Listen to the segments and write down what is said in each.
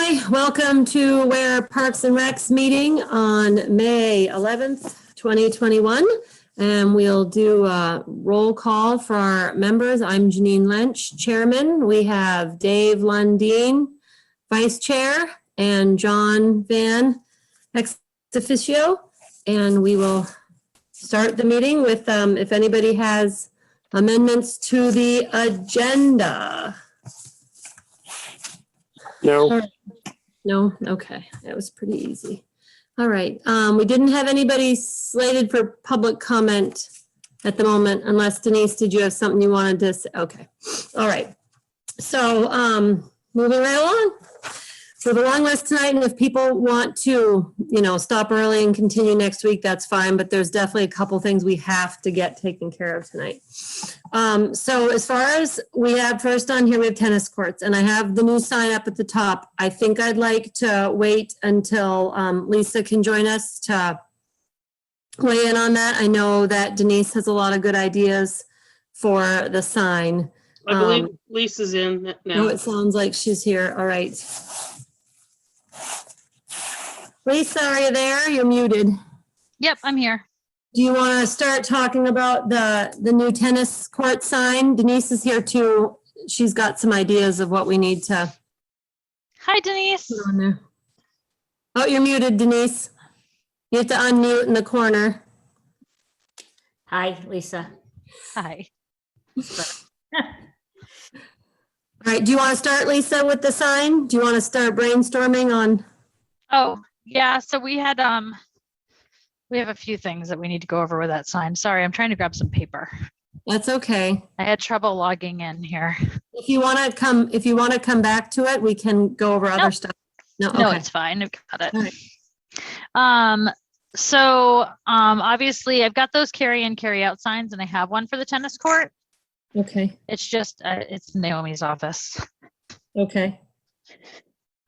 Hi, welcome to Parks and Recs meeting on May 11th, 2021. And we'll do a roll call for our members. I'm Janine Lynch, Chairman. We have Dave Lundeen, Vice Chair, and John Van ex officio. And we will start the meeting with if anybody has amendments to the agenda. No. No? Okay, that was pretty easy. All right, we didn't have anybody slated for public comment at the moment, unless Denise, did you have something you wanted to say? Okay, all right. So moving right along. So the long list tonight, and if people want to, stop early and continue next week, that's fine, but there's definitely a couple things we have to get taken care of tonight. So as far as we have first on here, we have tennis courts, and I have the new sign up at the top. I think I'd like to wait until Lisa can join us to weigh in on that. I know that Denise has a lot of good ideas for the sign. I believe Lisa's in now. Oh, it sounds like she's here. All right. Lisa, are you there? You're muted. Yep, I'm here. Do you want to start talking about the new tennis court sign? Denise is here too. She's got some ideas of what we need to Hi, Denise. put on there. Oh, you're muted, Denise. You have to unmute in the corner. Hi, Lisa. Hi. All right, do you want to start, Lisa, with the sign? Do you want to start brainstorming on? Oh, yeah, so we have a few things that we need to go over with that sign. Sorry, I'm trying to grab some paper. That's okay. I had trouble logging in here. If you want to come back to it, we can go over other Nope. stuff. No, No, okay. it's fine. I've got All it. right. So obviously I've got those carry in, carry out signs, and I have one for the tennis court. Okay. It's just, it's Naomi's office. Okay.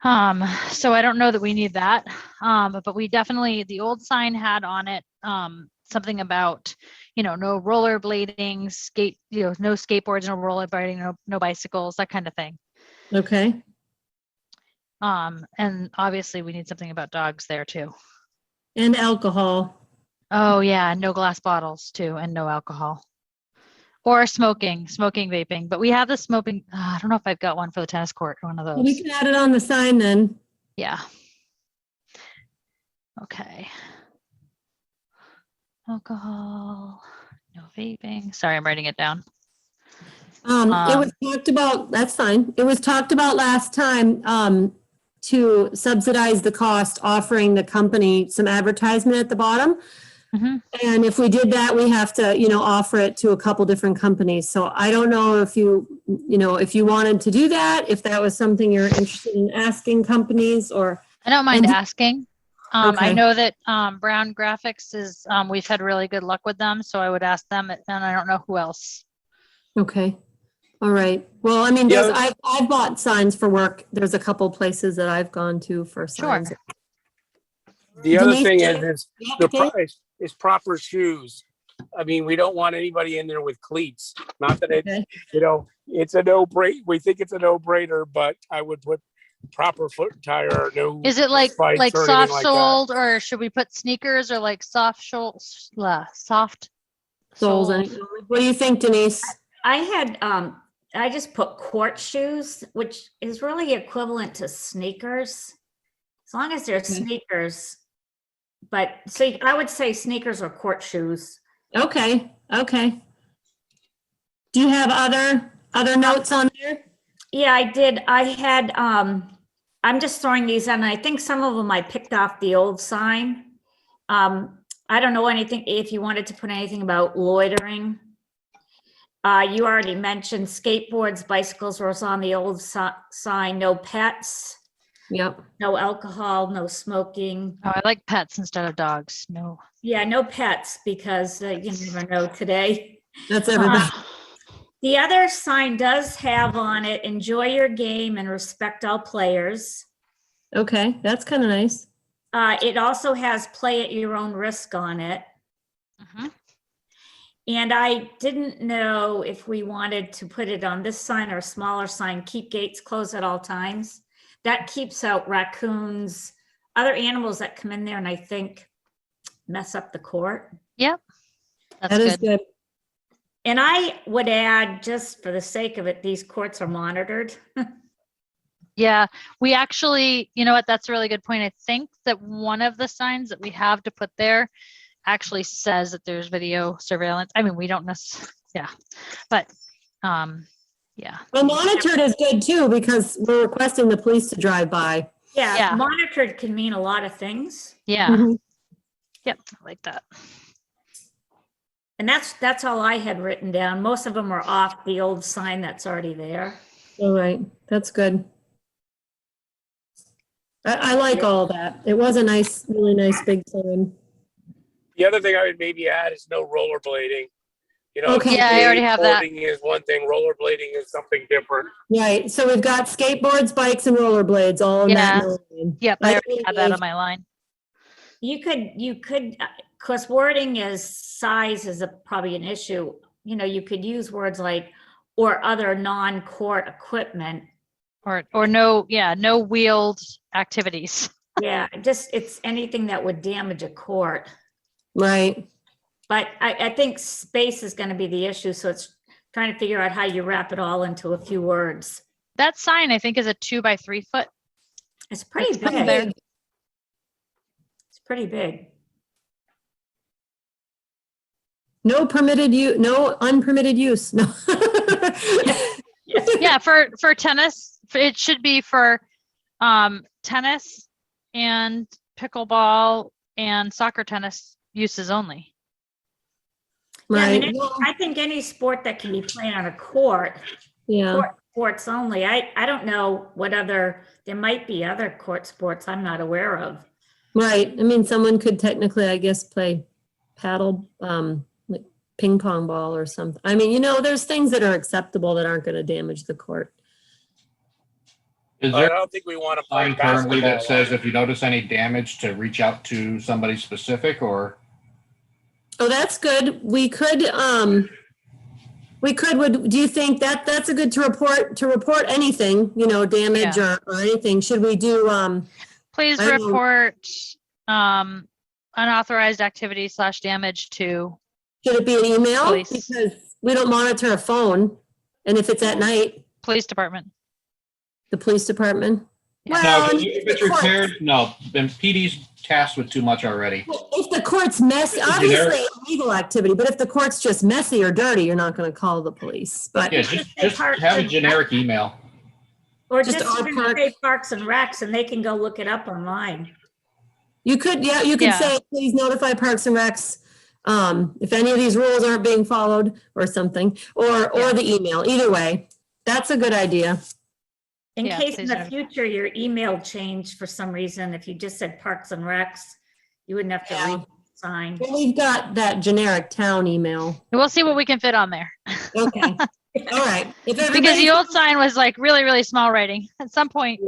So I don't know that we need that. But we definitely, the old sign had on it, something about, no rollerblading, no skateboards, no rollerblading, no bicycles, that kind of thing. Okay. And obviously we need something about dogs there too. And alcohol. Oh yeah, no glass bottles too, and no alcohol. Or smoking, vaping. But we have the smoking. I don't know if I've got one for the tennis court, one of those. Well, we can add it on the sign then. Yeah. Okay. Alcohol, no vaping. Sorry, I'm writing it down. It was talked about, that's fine. It was talked about last time to subsidize the cost, offering the company some advertisement at the bottom. Mm-hmm. And if we did that, we have to, offer it to a couple different companies. So I don't know if if you wanted to do that, if that was something you're interested in asking companies or. I don't mind asking. Okay. I know that Brown Graphics is, we've had really good luck with them, so I would ask them, and I don't know who else. Okay. All right. Well, I mean, I've bought signs for work. There's a couple places that I've gone to for signs. Sure. The other Denise, thing is the okay. price is proper shoes. I mean, we don't want anybody in there with cleats. Not that it's, Okay. it's a no-brainer. We think it's a no-brainer, but I would put proper foot tire. No. Is it like spikes or anything soft like soled, or should we put sneakers or like soft soles? Soft Soles. soles. What do you think, Denise? I had, I just put court shoes, which is really equivalent to sneakers. As long as they're sneakers. But so I would say sneakers or court shoes. Okay. Okay. Do you have other notes on there? Yeah, I did. I had, I'm just throwing these in. I think some of them I picked off the old sign. I don't know anything, if you wanted to put anything about loitering. You already mentioned skateboards, bicycles was on the old sign, no pets. Yep. No alcohol, no smoking. Oh, I like pets instead of dogs. No. Yeah, no pets because you never know today. That's everybody. The other sign does have on it, enjoy your game and respect all players. Okay, that's kind of nice. It also has play at your own risk on it. Mm-hmm. And I didn't know if we wanted to put it on this sign or a smaller sign, keep gates closed at all times. that keeps out raccoons, other animals that come in there and I think mess up the court. That's That is good. good. And I would add, just for the sake of it, these courts are monitored. Yeah, we actually, you know what, that's a really good point. I think that one of the signs that we have to put there actually says that there's video surveillance. I mean, we don't necessarily, yeah, but, yeah. Well, monitored is good too, because we're requesting the police to drive by. Yeah, Yeah. monitored can mean a lot of things. Yeah, Mhm. yep, I like that. And that's all I had written down. Most of them are off the old sign that's already there. All right, that's good. I like all that. It was a nice, really nice big sign. The other thing I would maybe add is no rollerblading. You know, Okay. Yeah, I already have that. skateboarding is one thing, rollerblading is something different. Right, so we've got skateboards, bikes, and rollerblades all in that Yeah. line. Yep, I I already have that agree. on my line. You could, because wording is size is probably an issue. You know, you could use words like, or other non-court equipment. Or no, yeah, no wheeled activities. Yeah, just, it's anything that would damage a court. Right, But I think space is going to be the issue, so it's trying to figure out how you wrap it all into a few words. That sign, I think, is a 2 by 3 foot. It's pretty That's up big. there. It's pretty big. no unpermitted use, no. Yeah, for tennis, it should be for tennis and pickleball and soccer tennis uses only. Yeah, I mean, Right, well, I think any sport that can be played on a court, yeah, court sports only. I don't know what other, there might be other court sports I'm not aware of. right. I mean, someone could technically, I guess, play paddle, like ping pong ball or something. I mean, there's things that are acceptable that aren't gonna damage the court. Is I there don't think we want to play sign currently that basketball. says if you notice any damage to reach out to somebody specific or? Oh, that's good. We could, do you think that that's a good to report anything, damage or anything? Should we do, Please I don't know. report unauthorized activity / damage to, should it be an email? Police. Because we don't monitor a phone. And if it's at night, police department. the police department. Yeah. Well, No, and if it's the courts- repaired, no, then PD's tasked with too much already. If the court's messy, Is there- obviously illegal activity, but if the court's just messy or dirty, you're not gonna call the police. But Yeah, just have a generic email. Or Just just our even park- say Parks and Recs and they can go look it up online. you could Yeah. say, please notify Parks and Recs if any of these rules aren't being followed or something, or the email. Either way, that's a good idea. In Yeah, case in please the notify. future your email changed for some reason, if you just said Parks and Recs, you wouldn't have to Yeah. re-sign. Well, we've got that generic town email. We'll see what we can fit on there. Okay, all right. If Because everybody's the old sign was like really, really small writing. At some point,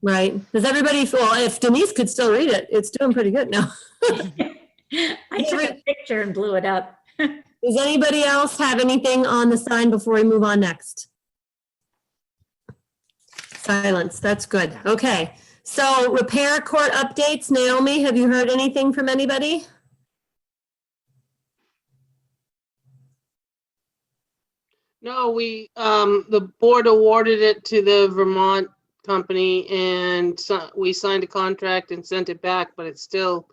right, does everybody feel? Well, if Denise could still read it, it's doing pretty good now. I took a picture and blew it up. Does anybody else have anything on the sign before we move on next? Silence, that's good. Okay, so repair court updates. Naomi, have you heard anything from anybody? No, the board awarded it to the Vermont company and we signed a contract and sent it back, but it's still,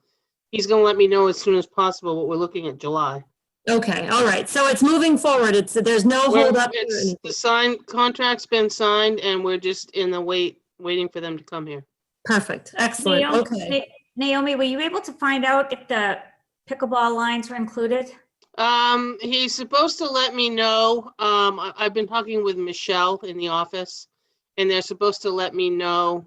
he's gonna let me know as soon as possible what we're looking at July. Okay, all right, so it's moving forward. There's no hold up. The contract's been signed and we're just in the waiting for them to come here. Perfect, excellent, okay. Naomi, were you able to find out if the pickleball lines were included? He's supposed to let me know. I've been talking with Michelle in the office and they're supposed to let me know,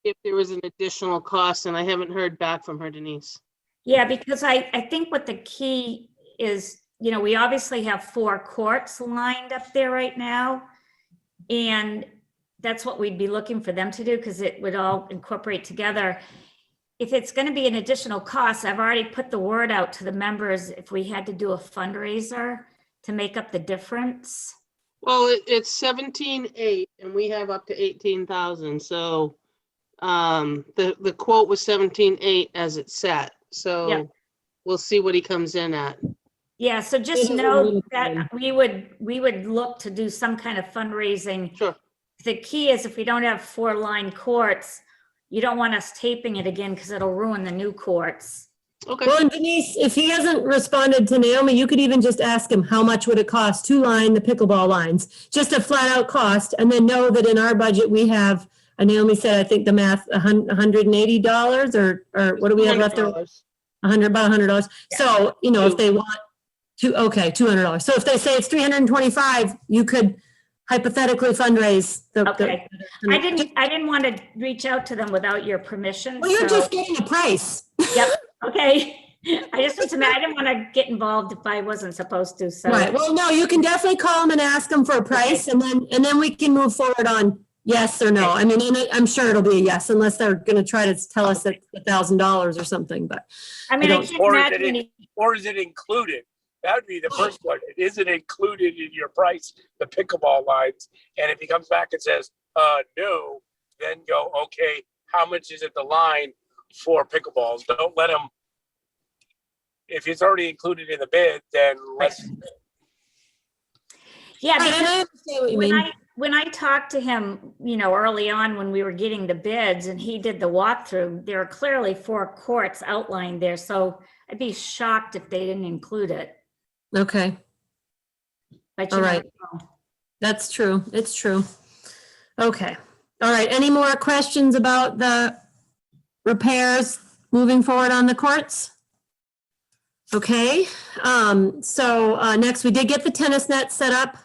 if there was an additional cost, and I haven't heard back from her, Denise. Yeah, because I think what the key is, we obviously have 4 courts lined up there right now. And that's what we'd be looking for them to do because it would all incorporate together. If it's going to be an additional cost, I've already put the word out to the members if we had to do a fundraiser to make up the difference. Well, it's 17,800 and we have up to 18,000. So the quote was 17,800 as it's set. So Yep. we'll see what he comes in at. Yeah, so just It is a know little that fun. we would look to do some kind of fundraising. Sure. The key is if we don't have 4-line courts, you don't want us taping it again because it'll ruin the new courts. Okay. Well, and Denise, if he hasn't responded to Naomi, you could even just ask him, how much would it cost to line the pickleball lines? Just a flat out cost, and then know that in our budget, we have, Naomi said, I think the math, $180, or what do we have left over? $200. About $100. So, you know, if Two. they want okay, $200. So if they say it's 325, you could hypothetically fundraise the. Okay. I didn't want to reach out to them without your permission. Well, you're so- just getting a price. Yep, okay. I just want to, I didn't want to get involved if I wasn't supposed to, so. Right, well, no, you can definitely call them and ask them for a price, and then we can move forward on yes or no. I mean, and I'm sure it'll be a yes, unless they're gonna try to tell us that $1,000 or something, but. I mean, I don't- can't Or is imagine it any, Or is it included? That would be the first question. Is it included in your price, the pickleball lines? And if he comes back and says, no, then go, okay, how much is it the line for pickleballs? Don't let him, if it's already included in the bid, then let's, yeah, Right, and because I understand what you mean. when I talked to him, early on when we were getting the bids and he did the walkthrough, there are clearly 4 courts outlined there, so I'd be shocked if they didn't include it. Okay, But All you right. never know. that's true, it's true. Okay, all right, any more questions about the repairs moving forward on the courts? Okay, so next, we did get the tennis net set up.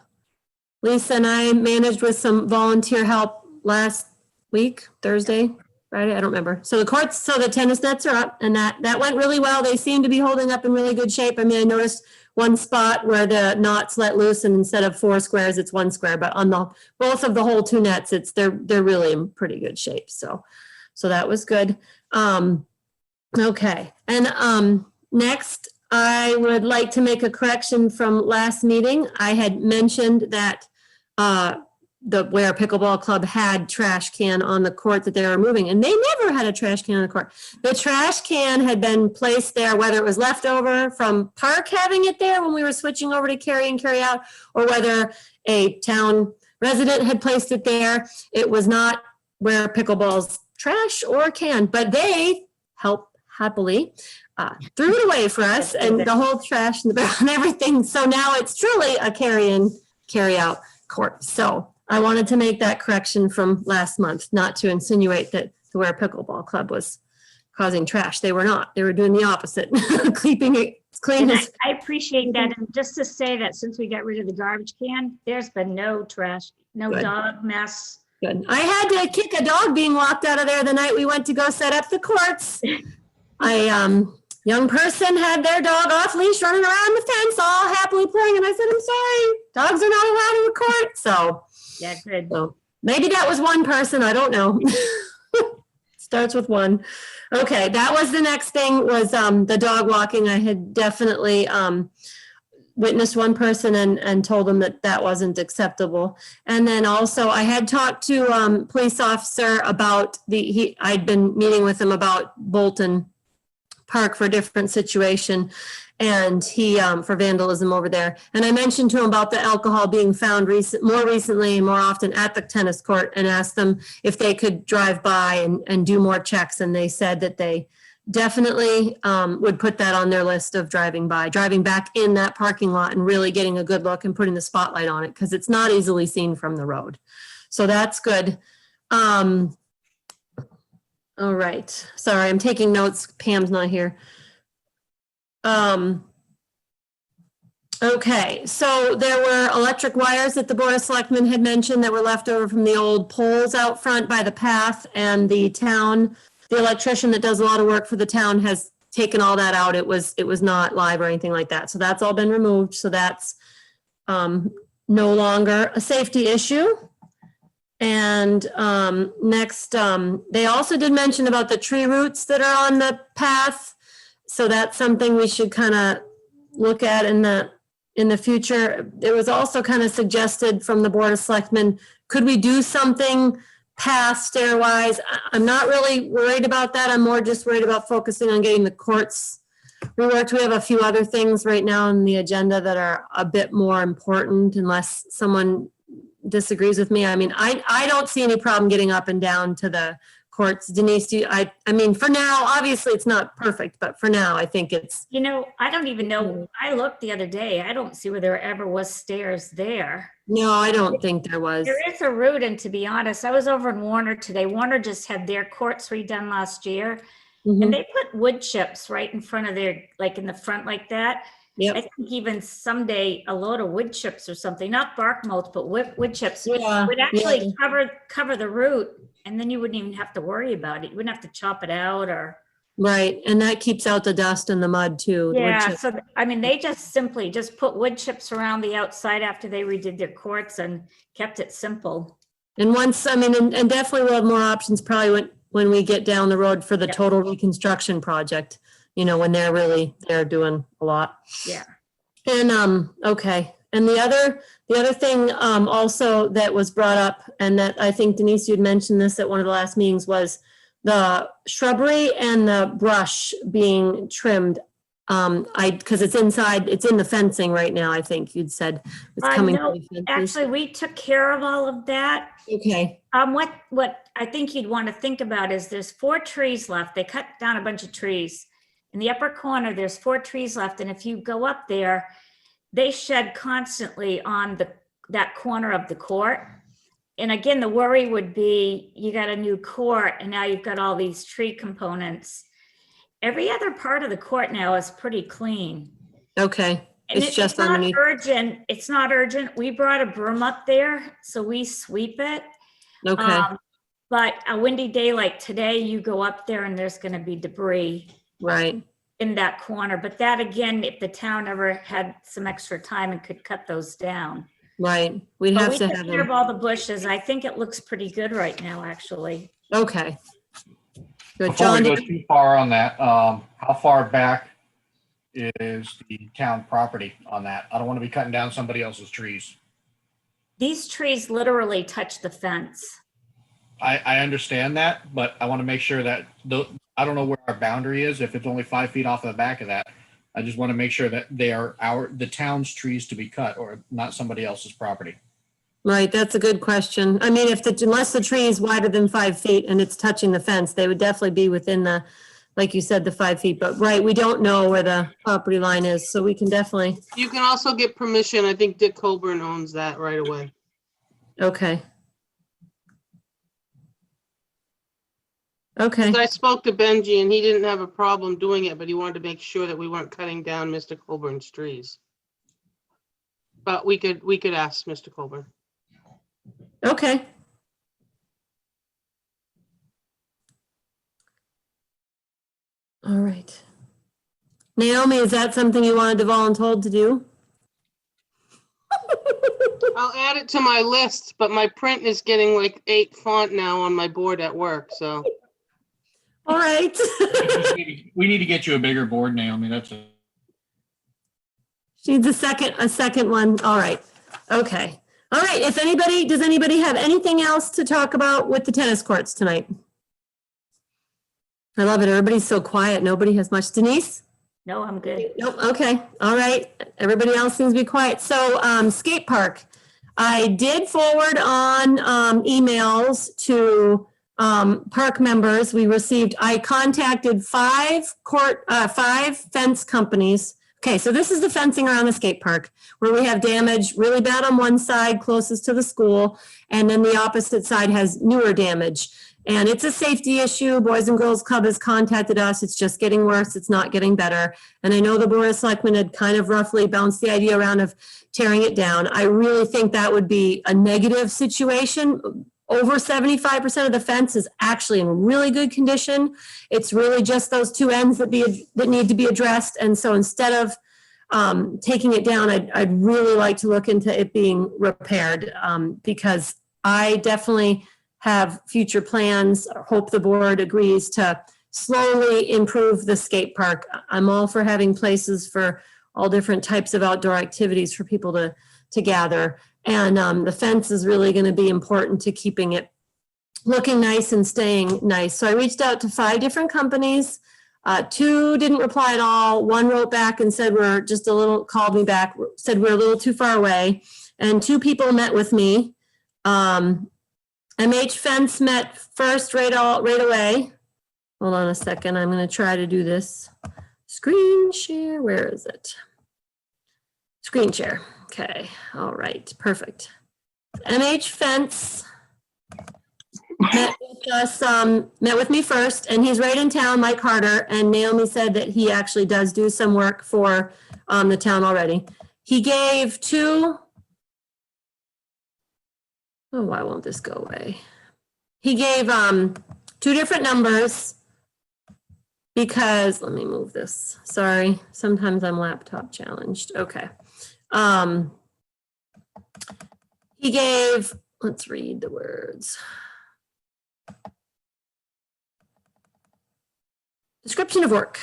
Lisa and I managed with some volunteer help last week, Thursday, Friday, I don't remember. So the courts, so the tennis nets are up, and that went really well. They seem to be holding up in really good shape. I mean, I noticed one spot where the knots let loose, and instead of 4 squares, it's 1 square, but on both of the whole 2 nets, they're really in pretty good shape. So that was good. Okay, and next, I would like to make a correction from last meeting. I had mentioned that where pickleball club had trash can on the court that they were moving, and they never had a trash can on the court. The trash can had been placed there, whether it was left over from PARC having it there when we were switching over to carry in, carry out, or whether a town resident had placed it there. It was not where pickleball's trash or can, but they happily threw it away for us, and the whole trash and the barrel and everything. So now it's truly a carry in, carry out court. So I wanted to make that correction from last month, not to insinuate that the Ware Pickleball Club was causing trash. They were not. They were doing the opposite, keeping it clean. And as I appreciate that, and just to say that since we got rid of the garbage can, there's been no trash, no Good. dog mess. Good. I had to kick a dog being walked out of there the night we went to go set up the courts. Young person had their dog off leash running around the fence, all happily playing, and I said, I'm sorry, dogs are not allowed in the court. Yeah, good. So maybe that was one person, I don't know. Starts with 1. Okay, that was the next thing, was the dog walking. I had definitely witnessed one person and told them that wasn't acceptable. And then also I had talked to police officer about I'd been meeting with him about Bolton Park for a different situation, and he for vandalism over there. And I mentioned to him about the alcohol being found more recently and more often at the tennis court, and asked them if they could drive by and do more checks. And they said that they definitely would put that on their list of driving back in that parking lot and really getting a good look and putting the spotlight on it, because it's not easily seen from the road. So that's good. All right, sorry, I'm taking notes. Pam's not here. Okay, so there were electric wires that the Board of Selectmen had mentioned that were left over from the old poles out front by the path, and the electrician that does a lot of work for the town has taken all that out. It was not live or anything like that. So that's all been removed. So that's no longer a safety issue. And next, they also did mention about the tree roots that are on the path. So that's something we should kind of look at in the in the future. It was also kind of suggested from the Board of Selectmen, could we do something past stairwise? I'm not really worried about that. I'm more just worried about focusing on getting the courts reworked. We have a few other things right now on the agenda that are a bit more important, unless someone disagrees with me. I mean, I don't see any problem getting up and down to the courts. Denise, I mean, for now, obviously it's not perfect, but for now, I think it's, You know, I don't even know, I looked the other day, I don't see where there ever was stairs there. no, I don't think there was. There is a route, and to be honest, I was over in Warner today. Warner just had their courts redone last year, Mhm. and they put wood chips right in front of their, like in the front like that. I Yep. think even someday a load of wood chips or something, not bark mulch, but wood chips Yeah. would yeah. actually cover the root, and then you wouldn't even have to worry about it. You wouldn't have to chop it out or. Right, and that keeps out the dust and the mud too. the wood Yeah, chip. so, I mean, they just simply just put wood chips around the outside after they redid their courts and kept it simple. And once, I mean, and definitely we'll have more options probably when we get down the road for the Yep. total reconstruction project, you know, when they're doing a lot. Yeah. And, okay, and the other thing, also that was brought up, and that I think Denise, you'd mentioned this at one of the last meetings, was the shrubbery and the brush being trimmed. Because it's inside, it's in the fencing right now, I think you'd said. It's coming. No, from the fences. actually, we took care of all of that. Okay, What I think you'd want to think about is there's 4 trees left. They cut down a bunch of trees. In the upper corner, there's 4 trees left, and if you go up there, they shed constantly on that corner of the court. And again, the worry would be you got a new court and now you've got all these tree components. Every other part of the court now is pretty clean. okay. And It's just not underneath. urgent. It's not urgent. We brought a broom up there, so we sweep it. Okay, But a windy day like today, you go up there and there's gonna be debris right. in that corner. But that again, if the town ever had some extra time and could cut those down. Right, we'd But have we to took have care of them. all the bushes. I think it looks pretty good right now, actually. Okay. Good, Before we John, go too far on that, how far back is the town property on that? I don't want to be cutting down somebody else's trees. These trees literally touch the fence. I understand that, but I want to make sure that, I don't know where our boundary is, if it's only 5 feet off the back of that. I just want to make sure that they are the town's trees to be cut or not somebody else's property. right, that's a good question. I mean, unless the tree is wider than 5 feet and it's touching the fence, they would definitely be within the, like you said, the 5 feet. But right, we don't know where the property line is, so we can definitely, You can also get permission. I think Dick Colburn owns that right away. okay. Okay, 'Cause I spoke to Benji and he didn't have a problem doing it, but he wanted to make sure that we weren't cutting down Mr. Colburn's trees. But we could ask Mr. Colburn. okay. All right. Naomi, is that something you wanted to volunteer to do? I'll add it to my list, but my print is getting like 8 font now on my board at work, so. All right. We need to get you a bigger board, Naomi. That's a. She needs a second one. All right. Okay. All right. Does anybody have anything else to talk about with the tennis courts tonight? I love it. Everybody's so quiet. Nobody has much. Denise? No, I'm good. Nope. Okay. All right. Everybody else seems to be quiet. So, skate park. I did forward on emails to park members. I contacted 5 fence companies. Okay, so this is the fencing around the skate park where we have damage really bad on one side closest to the school, and then the opposite side has newer damage. And it's a safety issue. Boys and Girls Club has contacted us. It's just getting worse. It's not getting better. And I know the Board of Selectmen had kind of roughly bounced the idea around of tearing it down. I really think that would be a negative situation. Over 75% of the fence is actually in really good condition. It's really just those 2 ends that need to be addressed. And so instead of taking it down, I'd really like to look into it being repaired because I definitely have future plans. Hope the board agrees to slowly improve the skate park. I'm all for having places for all different types of outdoor activities for people to gather. And the fence is really going to be important to keeping it looking nice and staying nice. So I reached out to 5 different companies. 2 didn't reply at all. 1 wrote back and said called me back, said we're a little too far away. And 2 people met with me. MH Fence met first right away. Hold on a second. I'm going to try to do this. Screen share. Where is it? Screen share. Okay. All right. Perfect. MH Fence met with me first, and he's right in town, Mike Harder, and Naomi said that he actually does do some work for the town already. He gave 2, oh, why won't this go away? He gave 2 different numbers because, let me move this, sorry, sometimes I'm laptop challenged, okay. He gave, let's read the words. Description of work.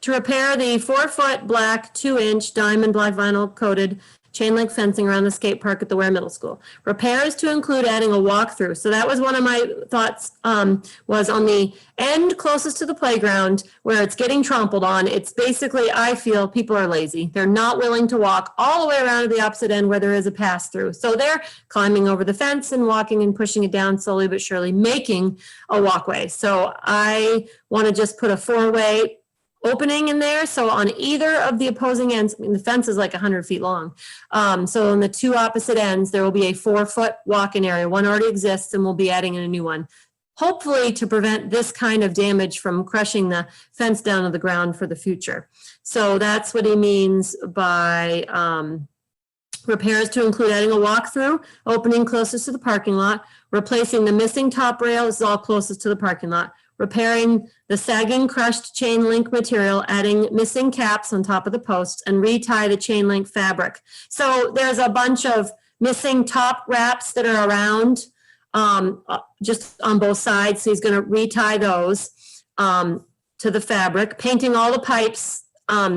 To repair the 4-foot black 2-inch diamond black vinyl coated chain link fencing around the skate park at the Ware Middle School. Repairs to include adding a walkthrough. So that was one of my thoughts, was on the end closest to the playground where it's getting trampled on. It's basically, I feel people are lazy. They're not willing to walk all the way around to the opposite end where there is a pass through. So they're climbing over the fence and walking and pushing it down slowly but surely, making a walkway. So I want to just put a 4-way opening in there. So on either of the opposing ends, I mean, the fence is like 100 feet long. So on the 2 opposite ends, there will be a 4-foot walk-in area. One already exists and we'll be adding in a new one, hopefully to prevent this kind of damage from crushing the fence down to the ground for the future. So that's what he means by repairs to include adding a walkthrough, opening closest to the parking lot, replacing the missing top rail, this is all closest to the parking lot, repairing the sagging crushed chain link material, adding missing caps on top of the posts, and retie the chain link fabric. So there's a bunch of missing top wraps that are around just on both sides. So he's going to retie those to the fabric, painting all the pipes.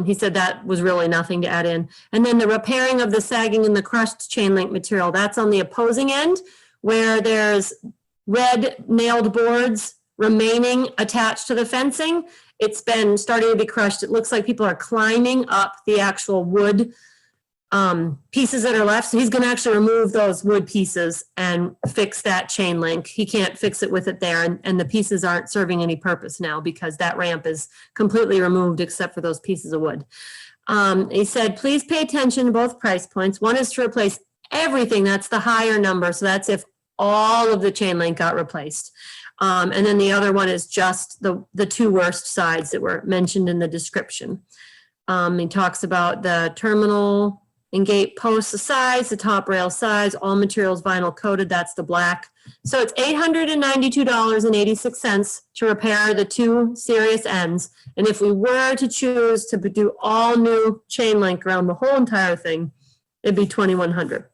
He said that was really nothing to add in. And then the repairing of the sagging and the crushed chain link material, that's on the opposing end where there's red nailed boards remaining attached to the fencing. It's been starting to be crushed. It looks like people are climbing up the actual wood pieces that are left. So he's going to actually remove those wood pieces and fix that chain link. He can't fix it with it there. And the pieces aren't serving any purpose now because that ramp is completely removed except for those pieces of wood. He said, please pay attention to both price points. One is to replace everything. That's the higher number. So that's if all of the chain link got replaced. And then the other one is just the 2 worst sides that were mentioned in the description. He talks about the terminal and gate post size, the top rail size, all materials vinyl coated, that's the black. So it's $892.86 to repair the 2 serious ends. And if we were to choose to do all new chain link around the whole entire thing, it'd be $2,100.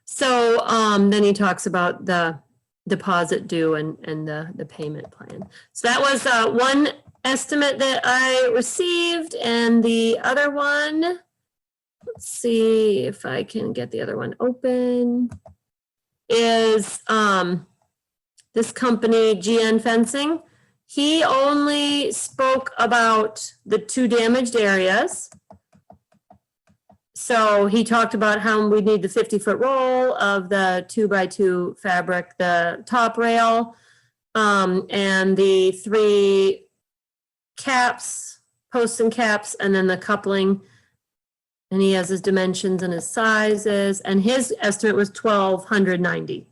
So then he talks about the deposit due and the payment plan. So that was one estimate that I received, and the other one, let's see if I can get the other one open, is this company, GN Fencing. He only spoke about the 2 damaged areas. So he talked about how we need the 50-foot roll of the 2x2 fabric, the top rail, and the 3 caps, posts and caps, and then the coupling. And he has his dimensions and his sizes, and his estimate was $1,290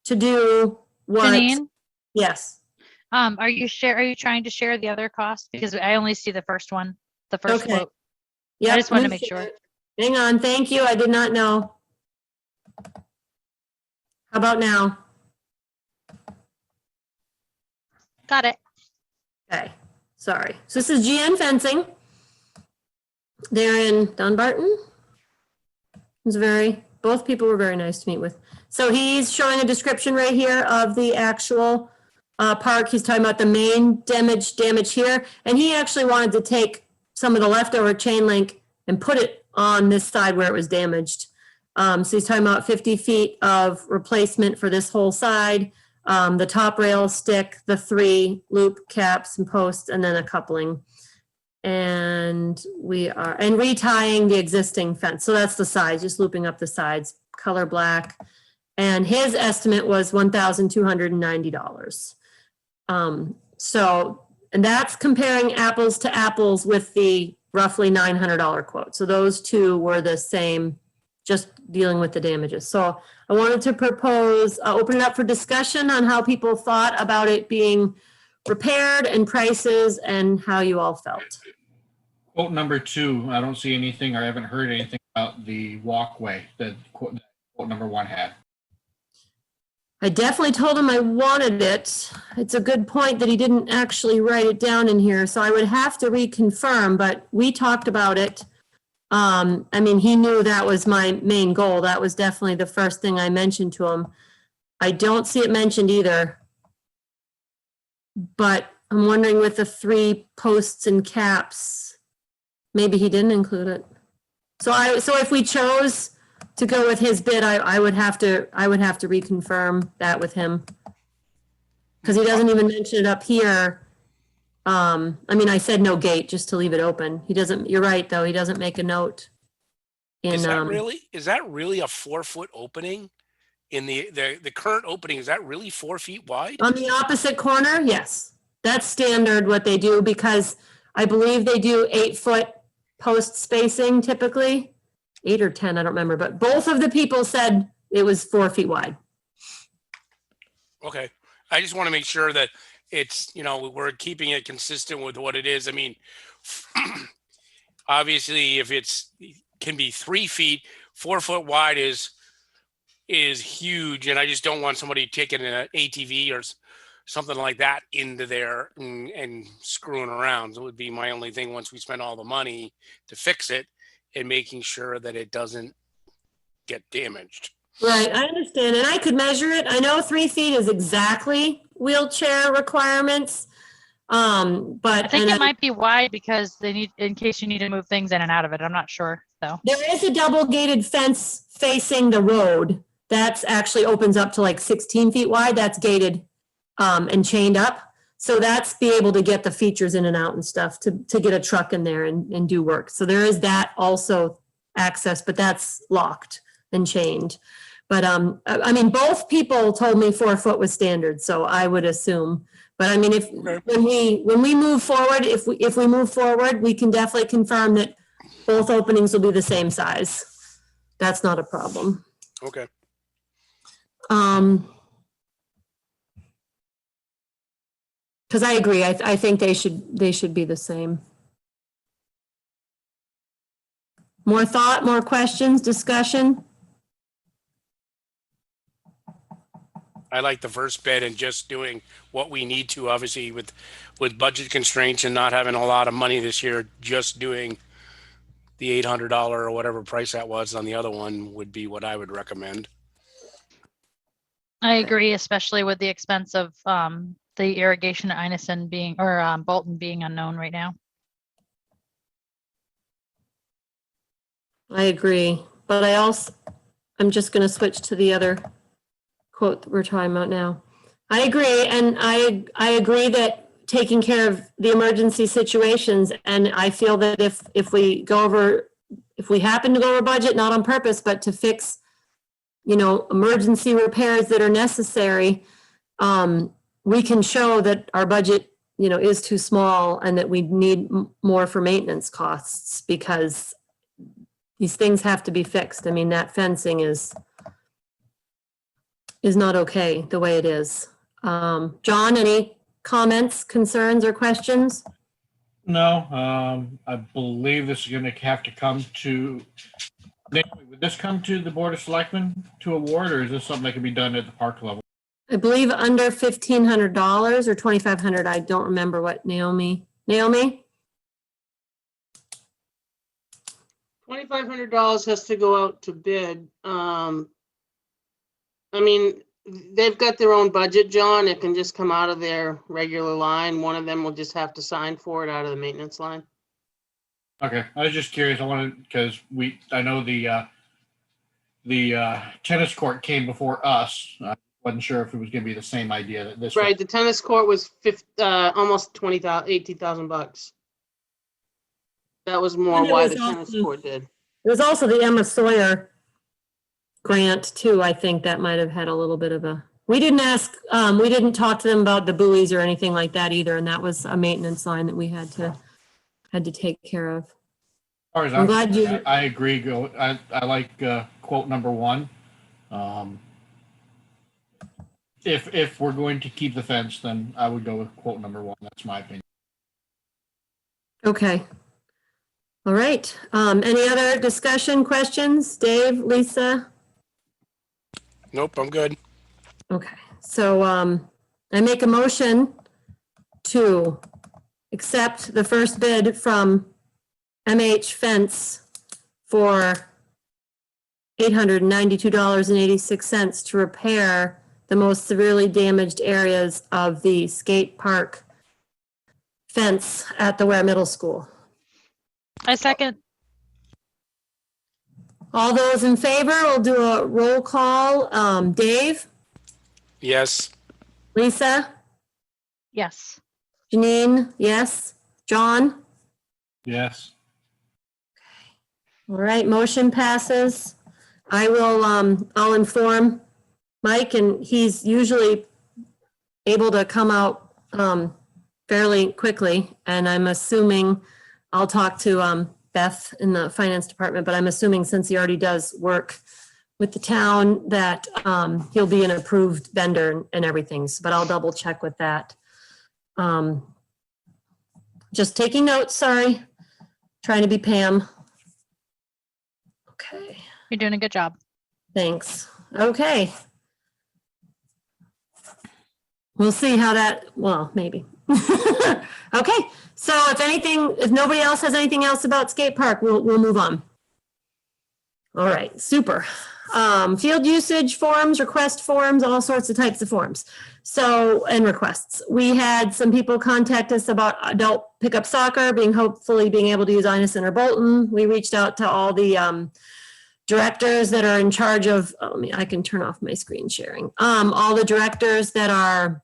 to do what? Janine, Yes. are you trying to share the other cost? Because I only see the first one, the first Okay. quote. Yep, I just wanted to let me make share sure. it. Hang on, thank you. I did not know. How about now? Got it. Okay, sorry. So this is GN Fencing. They're in Dunbarton. Both people were very nice to meet with. So he's showing a description right here of the actual park. He's talking about the main damage here. And he actually wanted to take some of the leftover chain link and put it on this side where it was damaged. So he's talking about 50 feet of replacement for this whole side, the top rail stick, the 3 loop caps and posts, and then a coupling. And retying the existing fence. So that's the sides, just looping up the sides, color black. And his estimate was $1,290. So, and that's comparing apples to apples with the roughly $900 quote. So those two were the same, just dealing with the damages. So I wanted to propose, open it up for discussion on how people thought about it being repaired and prices and how you all felt. Quote number 2, I don't see anything, or I haven't heard anything about the walkway that quote number 1 had. I definitely told him I wanted it. It's a good point that he didn't actually write it down in here, so I would have to reconfirm, but we talked about it. I mean, he knew that was my main goal. That was definitely the first thing I mentioned to him. I don't see it mentioned either. But I'm wondering with the 3 posts and caps, maybe he didn't include it. So if we chose to go with his bid, I would have to reconfirm that with him. Because he doesn't even mention it up here. I mean, I said no gate just to leave it open. He doesn't, you're right, though. He doesn't make a note. Is that really a 4-foot opening? In the current opening, is that really 4 feet wide? On the opposite corner, yes. That's standard what they do because I believe they do 8-foot post spacing typically. 8 or 10, I don't remember, but both of the people said it was 4 feet wide. Okay. I just want to make sure that it's, we're keeping it consistent with what it is. I mean, obviously if can be 3 feet, 4 foot wide is huge. And I just don't want somebody taking an ATV or something like that into there and screwing around. So it would be my only thing once we spend all the money to fix it and making sure that it doesn't get damaged. Right, I understand, and I could measure it. I know 3 feet is exactly wheelchair requirements, but. I think it might be wide because they need, in case you need to move things in and out of it. I'm not sure, though. There is a double gated fence facing the road. That's actually opens up to like 16 feet wide. That's gated and chained up. So that's be able to get the features in and out and stuff to get a truck in there and do work. So there is that also access, but that's locked and chained. But I mean, both people told me 4 foot was standard, so I would assume. But I mean, when we move forward, if we move forward, we can definitely confirm that both openings will be the same size. That's not a problem. Okay. Because I agree, I think they should be the same. More thought, more questions, discussion? I like the first bid and just doing what we need to, obviously with budget constraints and not having a lot of money this year, just doing the $800 or whatever price that was on the other one would be what I would recommend. I agree, especially with the expense of the irrigation at Inison being, or Bolton being unknown right now. I agree, but I'm just going to switch to the other quote that we're talking about now. I agree, and I agree that taking care of the emergency situations, and I feel that if we happen to go over budget, not on purpose, but to fix, emergency repairs that are necessary, we can show that our budget, is too small and that we need more for maintenance costs because these things have to be fixed. I mean, that fencing is not okay the way it is. John, any comments, concerns, or questions? No, I believe this is going to have to come to, would this come to the Board of Selectmen to award, or is this something that can be done at the park level? I believe under $1,500 or $2,500. I don't remember what Naomi? $2,500 has to go out to bid. I mean, they've got their own budget, John. It can just come out of their regular line. One of them will just have to sign for it out of the maintenance line. Okay, I was just curious. I wanted, because I know the tennis court came before us. I wasn't sure if it was going to be the same idea that this. Right, the tennis court was almost $18,000. That was more And it why was the tennis also- court did. There was also the Emma Sawyer grant too. I think that might have had a little bit of a, we didn't talk to them about the buoys or anything like that either. And that was a maintenance line that we had to take care of. As far as I'm glad you- I agree. I like quote number one. If we're going to keep the fence, then I would go with quote number one. That's my opinion. Okay. All right. Any other discussion, questions? Dave, Lisa? Nope, I'm good. Okay, so I make a motion to accept the first bid from MH Fence for $892.86 to repair the most severely damaged areas of the skate park fence at the Ware Middle School. I second. All those in favor, we'll do a roll call. Dave, Yes. Lisa, Yes. Janine, yes, John? Yes. All right, motion passes. I will, I'll inform Mike, and he's usually able to come out fairly quickly. And I'm assuming, I'll talk to Beth in the finance department, but I'm assuming since he already does work with the town that he'll be an approved vendor and everything. But I'll double check with that. Just taking notes, sorry. Trying to be Pam. Okay. You're doing a good job. Thanks. Okay. We'll see how that, well, maybe. Okay, so if nobody else has anything else about skate park, we'll move on. All right, super. Field usage forms, request forms, all sorts of types of forms. So, and requests. We had some people contact us about adult pickup soccer, hopefully being able to use Inison or Bolton. We reached out to all the directors that are in charge of, I can turn off my screen sharing. All the directors that are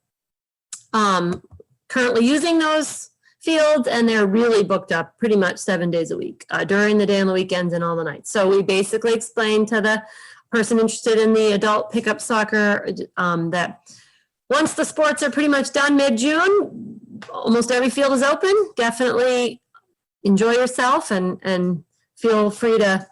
currently using those fields, and they're really booked up pretty much 7 days a week, during the day and the weekends and all the nights. So we basically explained to the person interested in the adult pickup soccer that once the sports are pretty much done mid-June, almost every field is open. Definitely enjoy yourself and feel free to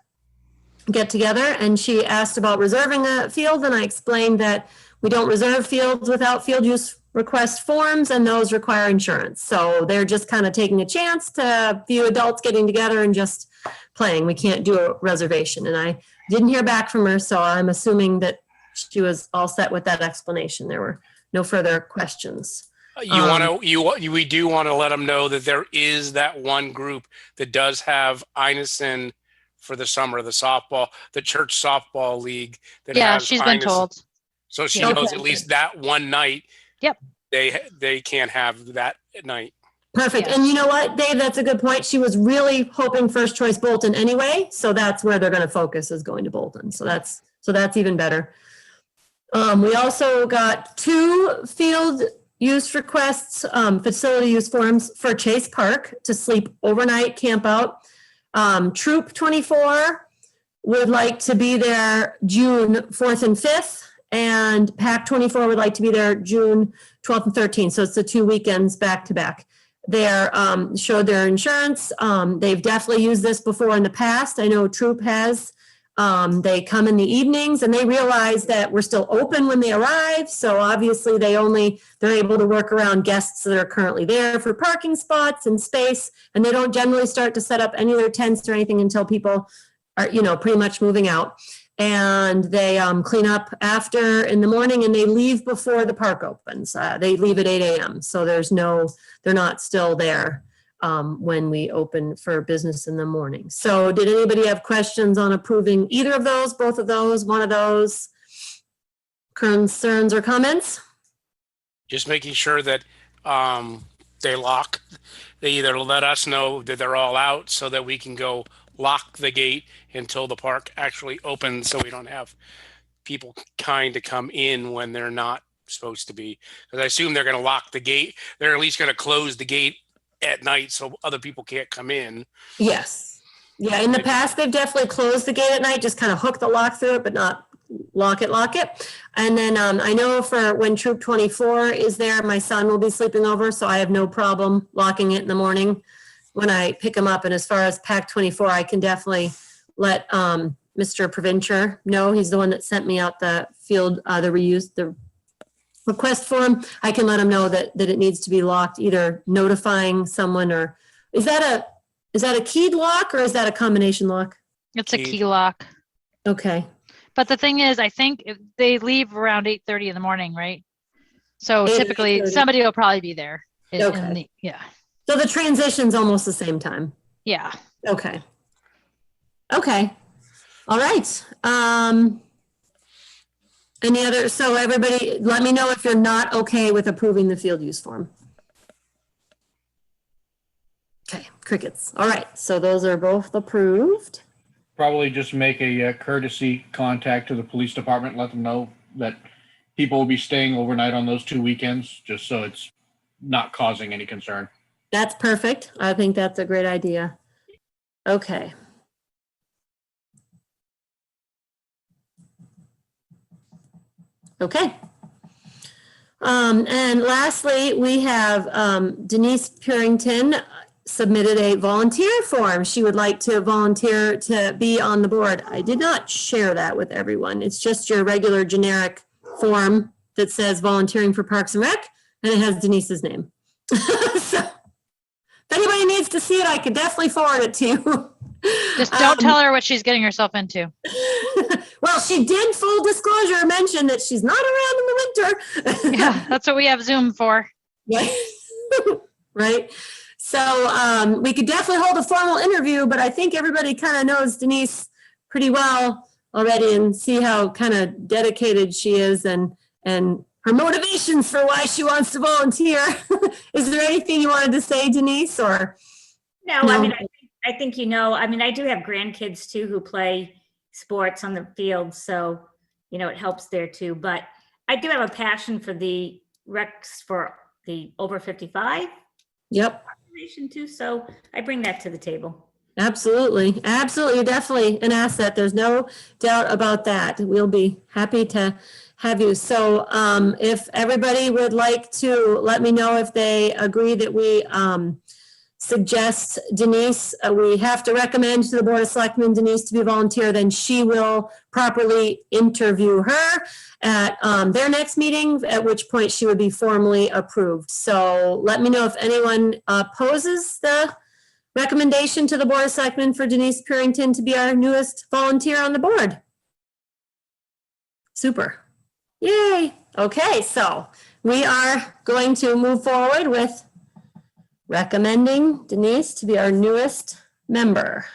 get together. And she asked about reserving a field, and I explained that we don't reserve fields without field use request forms, and those require insurance. So they're just kind of taking a chance to a few adults getting together and just playing. We can't do a reservation. And I didn't hear back from her, so I'm assuming that she was all set with that explanation. There were no further questions. We do want to let them know that there is that one group that does have Inison for the summer, the church softball league. That Yeah, has she's been Inison. told. So she Yeah. knows Okay. at least that one night. Yep. They can't have that at night. Perfect. Yeah. And you know what, Dave, that's a good point. She was really hoping first choice Bolton anyway. So that's where they're going to focus, is going to Bolton. So that's even better. We also got 2 field use requests, facility use forms for Chase Park to sleep overnight, camp out. Troop 24 would like to be there June 4th and 5th. And PAC 24 would like to be there June 12th and 13th. So it's the 2 weekends back to back. They're showed their insurance. They've definitely used this before in the past. I know Troop has. They come in the evenings and they realize that we're still open when they arrive. So obviously they're able to work around guests that are currently there for parking spots and space. And they don't generally start to set up any of their tents or anything until people are, pretty much moving out. And they clean up after in the morning, and they leave before the park opens. They leave at 8 a.m. So they're not still there when we open for business in the morning. So did anybody have questions on approving either of those, both of those, one of those? Concerns or comments? Just making sure that they lock. They either let us know that they're all out so that we can go lock the gate until the park actually opens, so we don't have people kind of come in when they're not supposed to be. Because I assume they're going to lock the gate. They're at least going to close the gate at night so other people can't come in. Yes. Yeah, in the past, they've definitely closed the gate at night, just kind of hook the lock through it, but not lock it. And then I know for when Troop 24 is there, my son will be sleeping over, so I have no problem locking it in the morning when I pick him up. And as far as PAC 24, I can definitely let Mr. Provencher know. He's the one that sent me out the field, the request form. I can let him know that it needs to be locked, either notifying someone, or is that a keyed lock or is that a combination lock? It's a key lock. Okay. But the thing is, I think they leave around 8:30 in the morning, right? So 8 or typically 8:30. somebody will probably be there. Okay. Yeah. So the transition's almost the same time. Yeah. Okay. Okay. All right. Any other, so everybody, let me know if you're not okay with approving the field use form. Okay, crickets. All right, so those are both approved. Probably just make a courtesy contact to the police department, let them know that people will be staying overnight on those 2 weekends, just so it's not causing any concern. That's perfect. I think that's a great idea. Okay. Okay. And lastly, we have Denise Purington submitted a volunteer form. She would like to volunteer to be on the board. I did not share that with everyone. It's just your regular generic form that says volunteering for Parks and Rec, and it has Denise's name. So if anybody needs to see it, I could definitely forward it to you. Just don't tell her what she's getting herself into. Well, she did, full disclosure, mention that she's not around in the winter. Yeah, that's what we have Zoom for. Right. So we could definitely hold a formal interview, but I think everybody kind of knows Denise pretty well already and see how kind of dedicated she is and her motivations for why she wants to volunteer. Is there anything you wanted to say, Denise, or? No, I mean, I think, I mean, I do have grandkids too who play sports on the field, so, it helps there too. But I do have a passion for the recs for the over 55 Yep. population too, so I bring that to the table. Absolutely. Absolutely. You're definitely an asset. There's no doubt about that. We'll be happy to have you. So if everybody would like to let me know if they agree that we suggest Denise, we have to recommend to the Board of Selectmen Denise to be a volunteer, then she will properly interview her at their next meeting, at which point she would be formally approved. So let me know if anyone opposes the recommendation to the Board of Selectmen for Denise Purington to be our newest volunteer on the board. Super. Yay. Okay, so we are going to move forward with recommending Denise to be our newest member.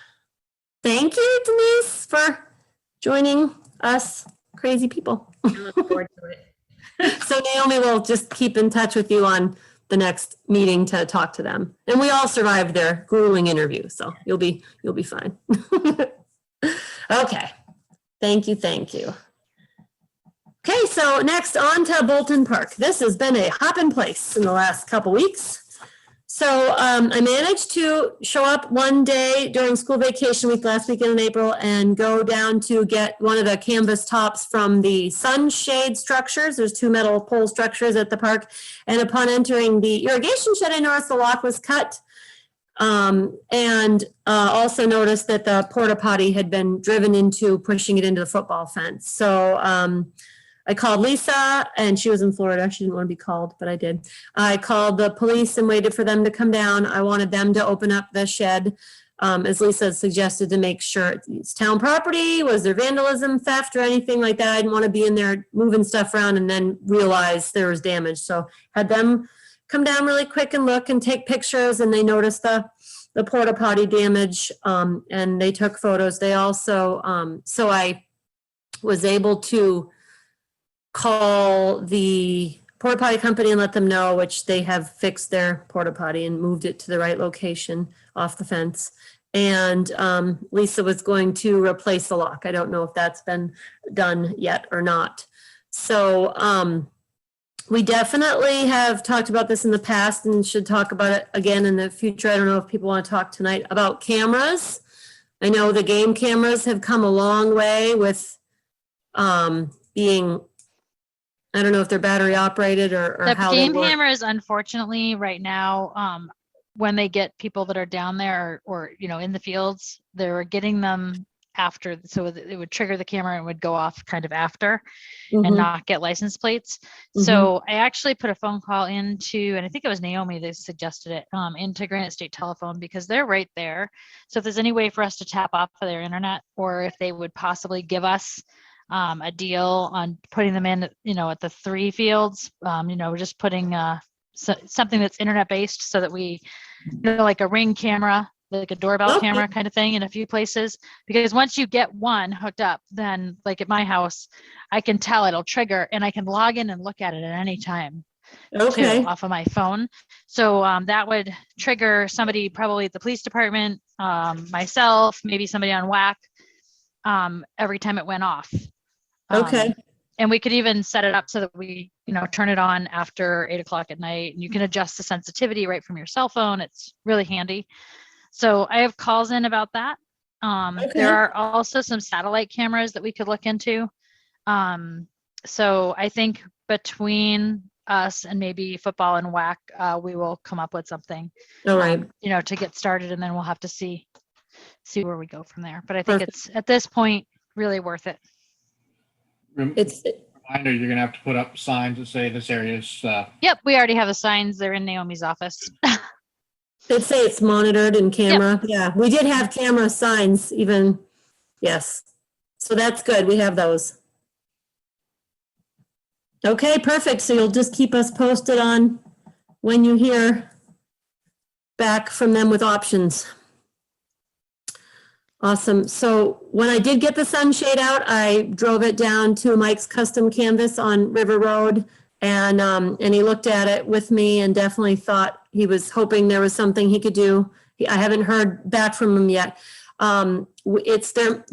Thank you, Denise, for joining us crazy people. I look forward to it. So Naomi will just keep in touch with you on the next meeting to talk to them. And we all survived their grueling interview, so you'll be fine. Okay. Thank you. Okay, so next on to Bolton Park. This has been a hopping place in the last couple weeks. So I managed to show up one day during school vacation week last weekend in April and go down to get one of the canvas tops from the sunshade structures. There's 2 metal pole structures at the park. And upon entering the irrigation shed, I noticed the lock was cut. And also noticed that the porta potty had been driven into, pushing it into the football fence. So I called Lisa, and she was in Florida. She didn't want to be called, but I did. I called the police and waited for them to come down. I wanted them to open up the shed, as Lisa suggested, to make sure it's town property. Was there vandalism, theft, or anything like that? I didn't want to be in there moving stuff around and then realize there was damage. So had them come down really quick and look and take pictures, and they noticed the porta potty damage, and they took photos. They also, so I was able to call the porta potty company and let them know, which they have fixed their porta potty and moved it to the right location off the fence. And Lisa was going to replace the lock. I don't know if that's been done yet or not. So we definitely have talked about this in the past and should talk about it again in the future. I don't know if people want to talk tonight about cameras. I know the game cameras have come a long way with being, I don't know if they're battery operated or The how they game work. cameras, unfortunately, right now, when they get people that are down there or, you know, in the fields, they're getting them after, so it would trigger the camera and would go off kind of after and Mhm, not get license plates. mhm. So I actually put a phone call into, and I think it was Naomi that suggested it, into Granite State Telephone because they're right there. So if there's any way for us to tap off of their internet, or if they would possibly give us a deal on putting them in, you know, at the 3 fields, you know, just putting something that's internet based so that we, you know, like a Ring camera, like a doorbell Okay. camera kind of thing in a few places. Because once you get one hooked up, then like at my house, I can tell it'll trigger and I can log in and look at it at any time Okay, too off of my phone. So that would trigger somebody probably at the police department, myself, maybe somebody on WAC, every time it went off. okay, And we could even set it up so that we, you know, turn it on after 8 o'clock at night, and you can adjust the sensitivity right from your cell phone. It's really handy. So I have calls in about that. Okay. There are also some satellite cameras that we could look into. So I think between us and maybe football and WAC, we will come up with something, all right. you know, to get started, and then we'll have to see where we go from there. But I think Perfect. it's at this point really worth it. It's, Reminder, you're gonna have to put up signs that say this area is, Yep, we already have the signs. They're in Naomi's office. it'd say it's monitored and camera. Yeah, we did have camera signs even, yes. So that's good. We have those. Okay, perfect. So you'll just keep us posted on when you hear back from them with options. Awesome. So when I did get the sunshade out, I drove it down to Mike's Custom Canvas on River Road, and he looked at it with me and definitely thought he was hoping there was something he could do. I haven't heard back from him yet. The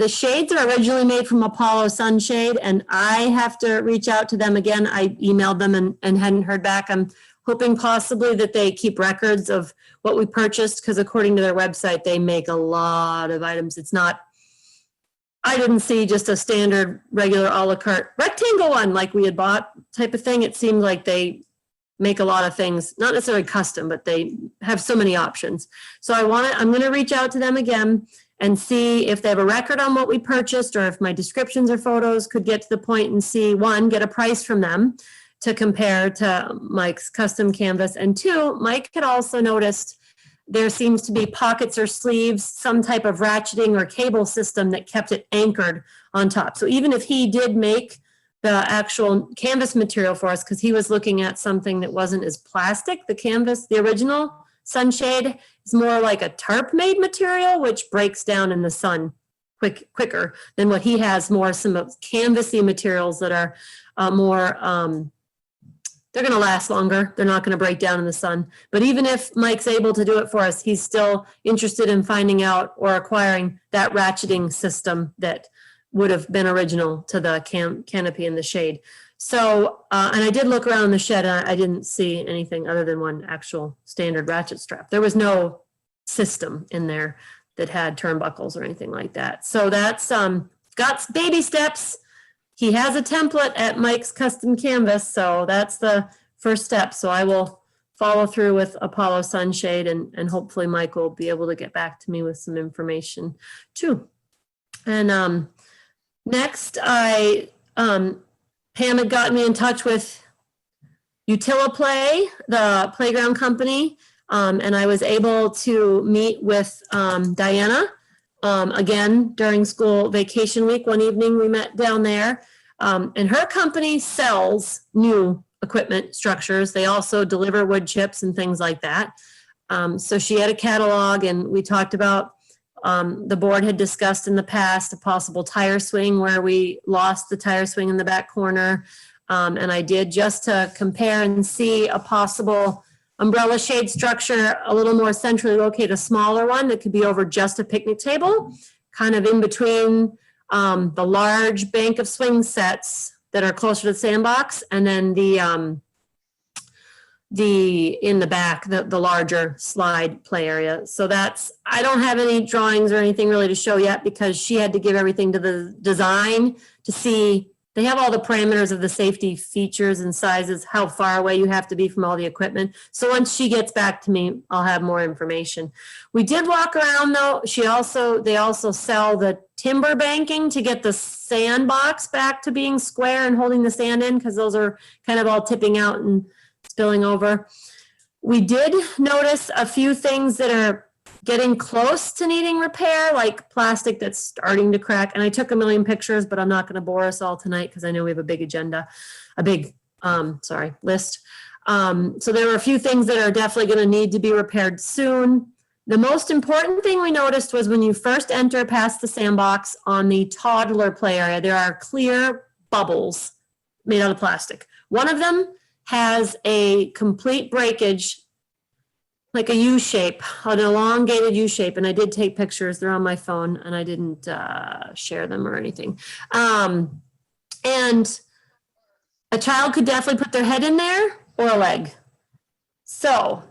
shades are originally made from Apollo Sunshade, and I have to reach out to them again. I emailed them and hadn't heard back. I'm hoping possibly that they keep records of what we purchased, because according to their website, they make a lot of items. It's not, I didn't see just a standard regular a la carte rectangle one like we had bought type of thing. It seemed like they make a lot of things, not necessarily custom, but they have so many options. So I'm going to reach out to them again and see if they have a record on what we purchased, or if my descriptions or photos could get to the point and see, one, get a price from them to compare to Mike's Custom Canvas. And 2, Mike had also noticed there seems to be pockets or sleeves, some type of ratcheting or cable system that kept it anchored on top. So even if he did make the actual canvas material for us, because he was looking at something that wasn't as plastic, the canvas, the original sunshade is more like a tarp made material, which breaks down in the sun quicker than what he has, more some of canvasy materials that are more, they're going to last longer. They're not going to break down in the sun. But even if Mike's able to do it for us, he's still interested in finding out or acquiring that ratcheting system that would have been original to the canopy and the shade. So, and I did look around the shed, and I didn't see anything other than one actual standard ratchet strap. There was no system in there that had turnbuckles or anything like that. So that's got baby steps. He has a template at Mike's Custom Canvas, so that's the first step. So I will follow through with Apollo Sunshade, and hopefully Mike will be able to get back to me with some information too. And next, Pam had gotten me in touch with UtiliPlay, the playground company, and I was able to meet with Diana. Again, during school vacation week, one evening we met down there, and her company sells new equipment structures. They also deliver wood chips and things like that. So she had a catalog, and we talked about, the board had discussed in the past a possible tire swing where we lost the tire swing in the back corner. And I did just to compare and see a possible umbrella shade structure, a little more centrally located, a smaller one that could be over just a picnic table, kind of in between the large bank of swing sets that are closer to the sandbox, and then in the back, the larger slide play area. So that's, I don't have any drawings or anything really to show yet because she had to give everything to the design to see. They have all the parameters of the safety features and sizes, how far away you have to be from all the equipment. So once she gets back to me, I'll have more information. We did walk around though. They also sell the timber banking to get the sandbox back to being square and holding the sand in, because those are kind of all tipping out and spilling over. We did notice a few things that are getting close to needing repair, like plastic that's starting to crack. And I took a million pictures, but I'm not going to bore us all tonight because I know we have a big agenda, list. So there were a few things that are definitely going to need to be repaired soon. The most important thing we noticed was when you first enter past the sandbox on the toddler play area, there are clear bubbles made out of plastic. One of them has a complete breakage, like a U shape, an elongated U shape. And I did take pictures, they're on my phone, and I didn't share them or anything. And a child could definitely put their head in there or a leg. So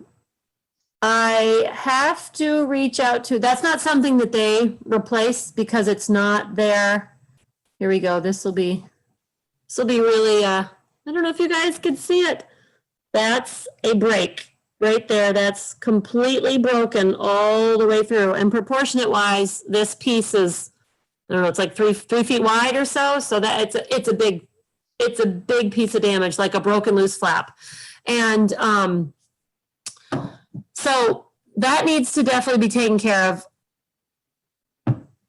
I have to reach out to, that's not something that they replace because it's not there. Here we go, this will be really, I don't know if you guys can see it. That's a break. Right there, that's completely broken all the way through. And proportionate wise, this piece is, I don't know, it's like three feet wide or so. So that it's a big piece of damage, like a broken loose flap. And so that needs to definitely be taken care of.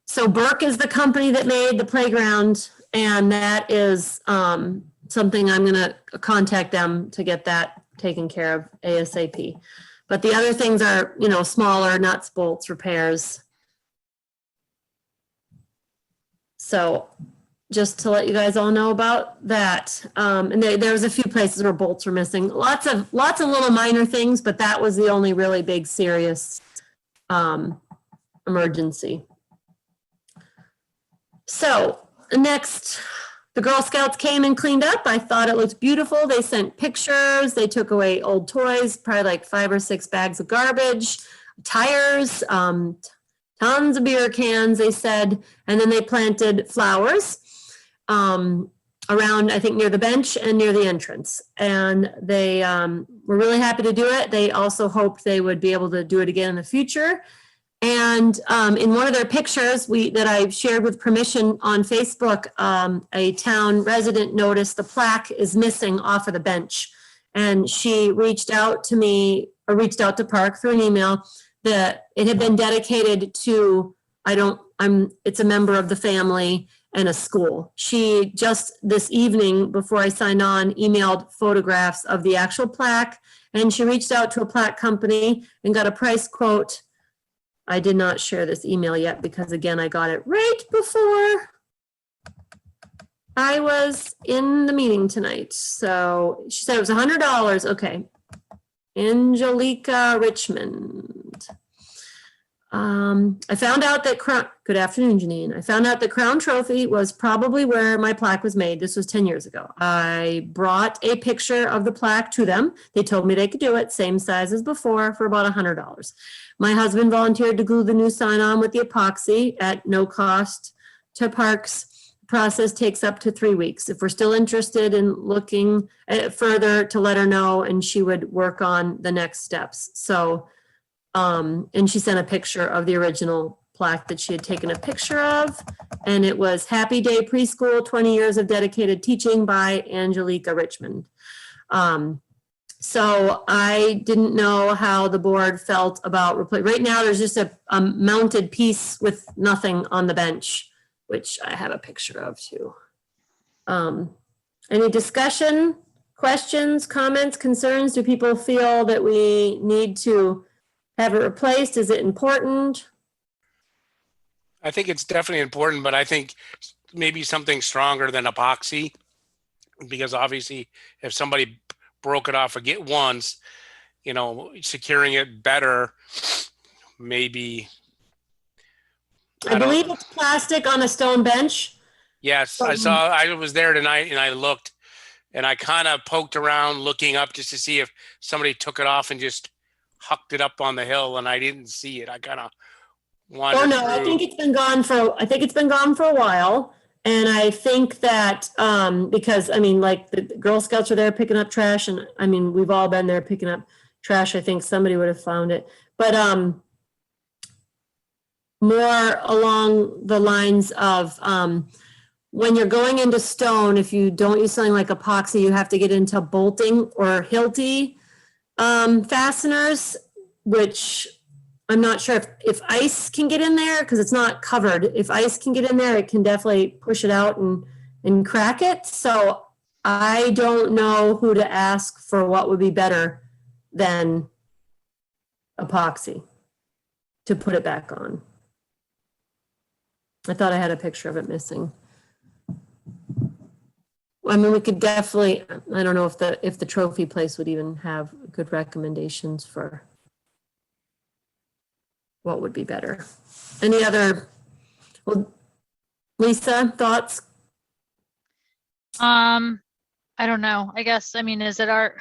So Burke is the company that made the playground, and that is something I'm gonna contact them to get that taken care of ASAP. But the other things are, smaller nuts, bolts, repairs. So just to let you guys all know about that. And there was a few places where bolts were missing. Lots of little minor things, but that was the only really big serious emergency. So next, the Girl Scouts came and cleaned up. I thought it looked beautiful. They sent pictures. They took away old toys, probably like 5 or 6 bags of garbage, tires, tons of beer cans, they said. And then they planted flowers around, I think, near the bench and near the entrance. And they were really happy to do it. They also hoped they would be able to do it again in the future. And in one of their pictures that I shared with permission on Facebook, a town resident noticed the plaque is missing off of the bench. And she reached out to me, or reached out to PARC through an email, that it had been dedicated to, it's a member of the family and a school. She just this evening, before I signed on, emailed photographs of the actual plaque. And she reached out to a plaque company and got a price quote. I did not share this email yet because, again, I got it right before I was in the meeting tonight. So she said it was $100. Okay. Angelica Richmond. I found out that good afternoon, Janine. I found out the Crown Trophy was probably where my plaque was made. This was 10 years ago. I brought a picture of the plaque to them. They told me they could do it, same size as before, for about $100. My husband volunteered to glue the new sign on with the epoxy at no cost to PARC's. Process takes up to 3 weeks. If we're still interested in looking further, to let her know, and she would work on the next steps. So, and she sent a picture of the original plaque that she had taken a picture of, and it was Happy Day Preschool, 20 years of dedicated teaching by Angelica Richmond. So I didn't know how the board felt about right now. There's just a mounted piece with nothing on the bench, which I have a picture of too. Any discussion, questions, comments, concerns? Do people feel that we need to have it replaced? Is it important? I think it's definitely important, but I think maybe something stronger than epoxy. because obviously if somebody broke it off again once, you know, securing it better, maybe. I don't- believe it's plastic on a stone bench. Yes, I was there tonight and I looked and I kind of poked around looking up just to see if somebody took it off and just hucked it up on the hill, and I didn't see it. I kind of wandered Oh, no, I think through. it's been gone for a while. And I think that, because, I mean, like, the Girl Scouts are there picking up trash, and, I mean, we've all been there picking up trash. I think somebody would have found it. But, more along the lines of, when you're going into stone, if you don't use something like epoxy, you have to get into bolting or Hilti fasteners, which I'm not sure if ice can get in there, because it's not covered. If ice can get in there, it can definitely push it out and crack it. So I don't know who to ask for what would be better than epoxy to put it back on. I thought I had a picture of it missing. I mean, we could definitely, I don't know if the trophy place would even have good recommendations for what would be better. Any other, well, Lisa, thoughts? I don't know. I guess, I mean, is it our,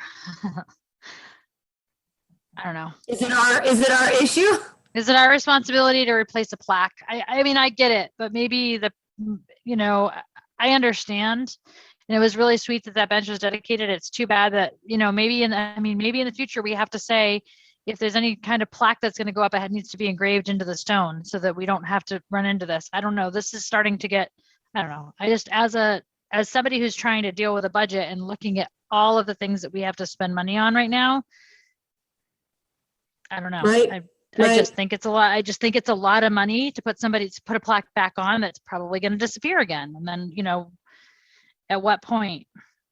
I don't know. Is it our issue? Is it our responsibility to replace a plaque? I mean, I get it, but maybe you know, I understand. And it was really sweet that that bench was dedicated. It's too bad that, you know, maybe in the future we have to say, if there's any kind of plaque that's going to go up, it needs to be engraved into the stone so that we don't have to run into this. I don't know. This is starting to get, I don't know. I just, as somebody who's trying to deal with a budget and looking at all of the things that we have to spend money on right now, I don't know. Right. I just think it's a lot. I just think it's a lot of money to put a plaque back on that's probably going to disappear again. And then, you know, at what point?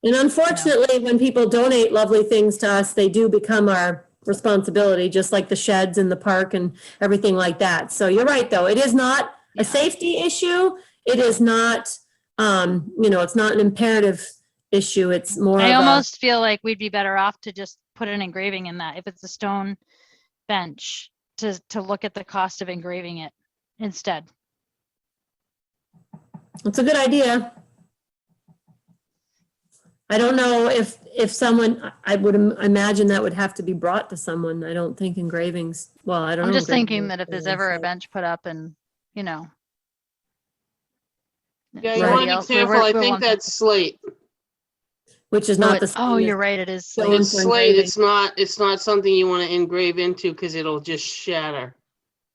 And unfortunately, when people donate lovely things to us, they do become our responsibility, just like the sheds in the park and everything like that. So you're right, though. It is not a safety issue. It is not, you know, it's not an imperative issue. It's more I of almost feel like we'd be better off to just put an engraving in that if it's a stone bench to look at the cost of engraving it instead. it's a good idea. I don't know if someone, I would imagine that would have to be brought to someone. I don't think engravings, well, I don't know. I'm just engraving thinking that if there's ever a is- bench put up and, you know. Yeah, you Right. want to be careful. I think that's slate. Which is not the. same Oh, as you're right. It is. stone slate. It's for slate. engraving. It's not something you want to engrave into because it'll just shatter.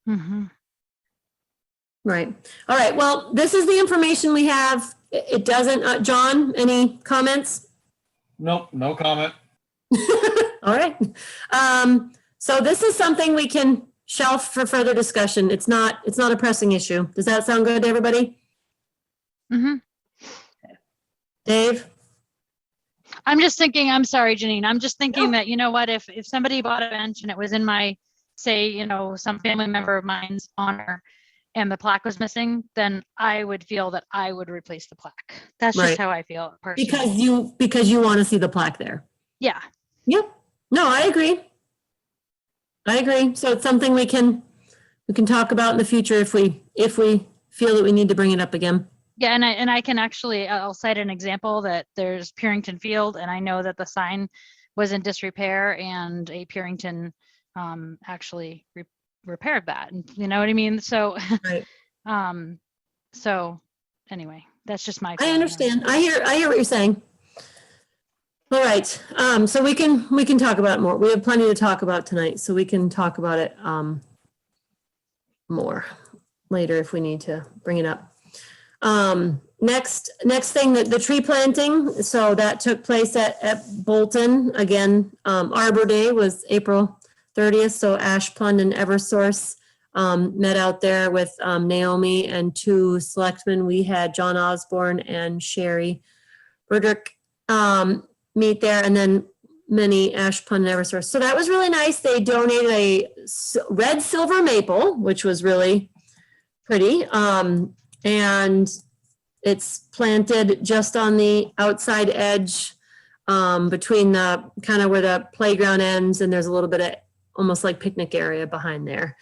Mhm. Right. All right. Well, this is the information we have. It doesn't, John, any comments? Nope, no comment. All right. So this is something we can shelf for further discussion. It's not a pressing issue. Does that sound good to everybody? Mhm. Dave? I'm just thinking, I'm sorry, Janine. I'm just thinking No. that, you know what, if somebody bought a bench and it was in my, say, you know, some family member of mine's honor and the plaque was missing, then I would feel that I would replace the plaque. That's Right. just how I feel personally. Because you want to see the plaque there. Yeah. Yep. No, I agree. So it's something we can talk about in the future if we feel that we need to bring it up again. Yeah, and I can actually, I'll cite an example that there's Purington Field, and I know that the sign was in disrepair and a Purington actually repaired that, and you know what I mean? So, Right. so anyway, that's just my I feeling. understand. I hear what you're saying. All right. So we can talk about it more. We have plenty to talk about tonight, so we can talk about it more later if we need to bring it up. Next thing, the tree planting. So that took place at Bolton. Again, Arbor Day was April 30th. So Ash Pond and Eversource met out there with Naomi and two selectmen. We had John Osborne and Sherry Broderick meet there, and then many Ash Pond and Eversource. So that was really nice. They donated a red silver maple, which was really pretty. And It's planted just on the outside edge, between the, kind of where the playground ends, and there's a little bit of almost like picnic area behind there.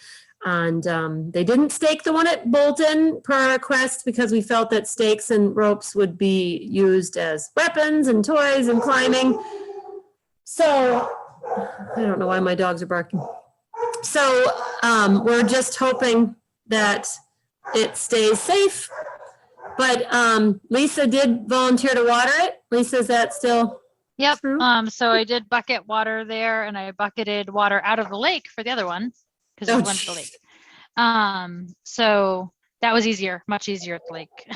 And they didn't stake the one at Bolton per our request because we felt that stakes and ropes would be used as weapons and toys and climbing. So I don't know why my dogs are barking. So we're just hoping that it stays safe. But Lisa did volunteer to water it. Lisa, is that still Yep. true? So I did bucket water there, and I bucketed water out of the lake for the other one because Oh, we went to the lake. So that was easier, much easier at the lake.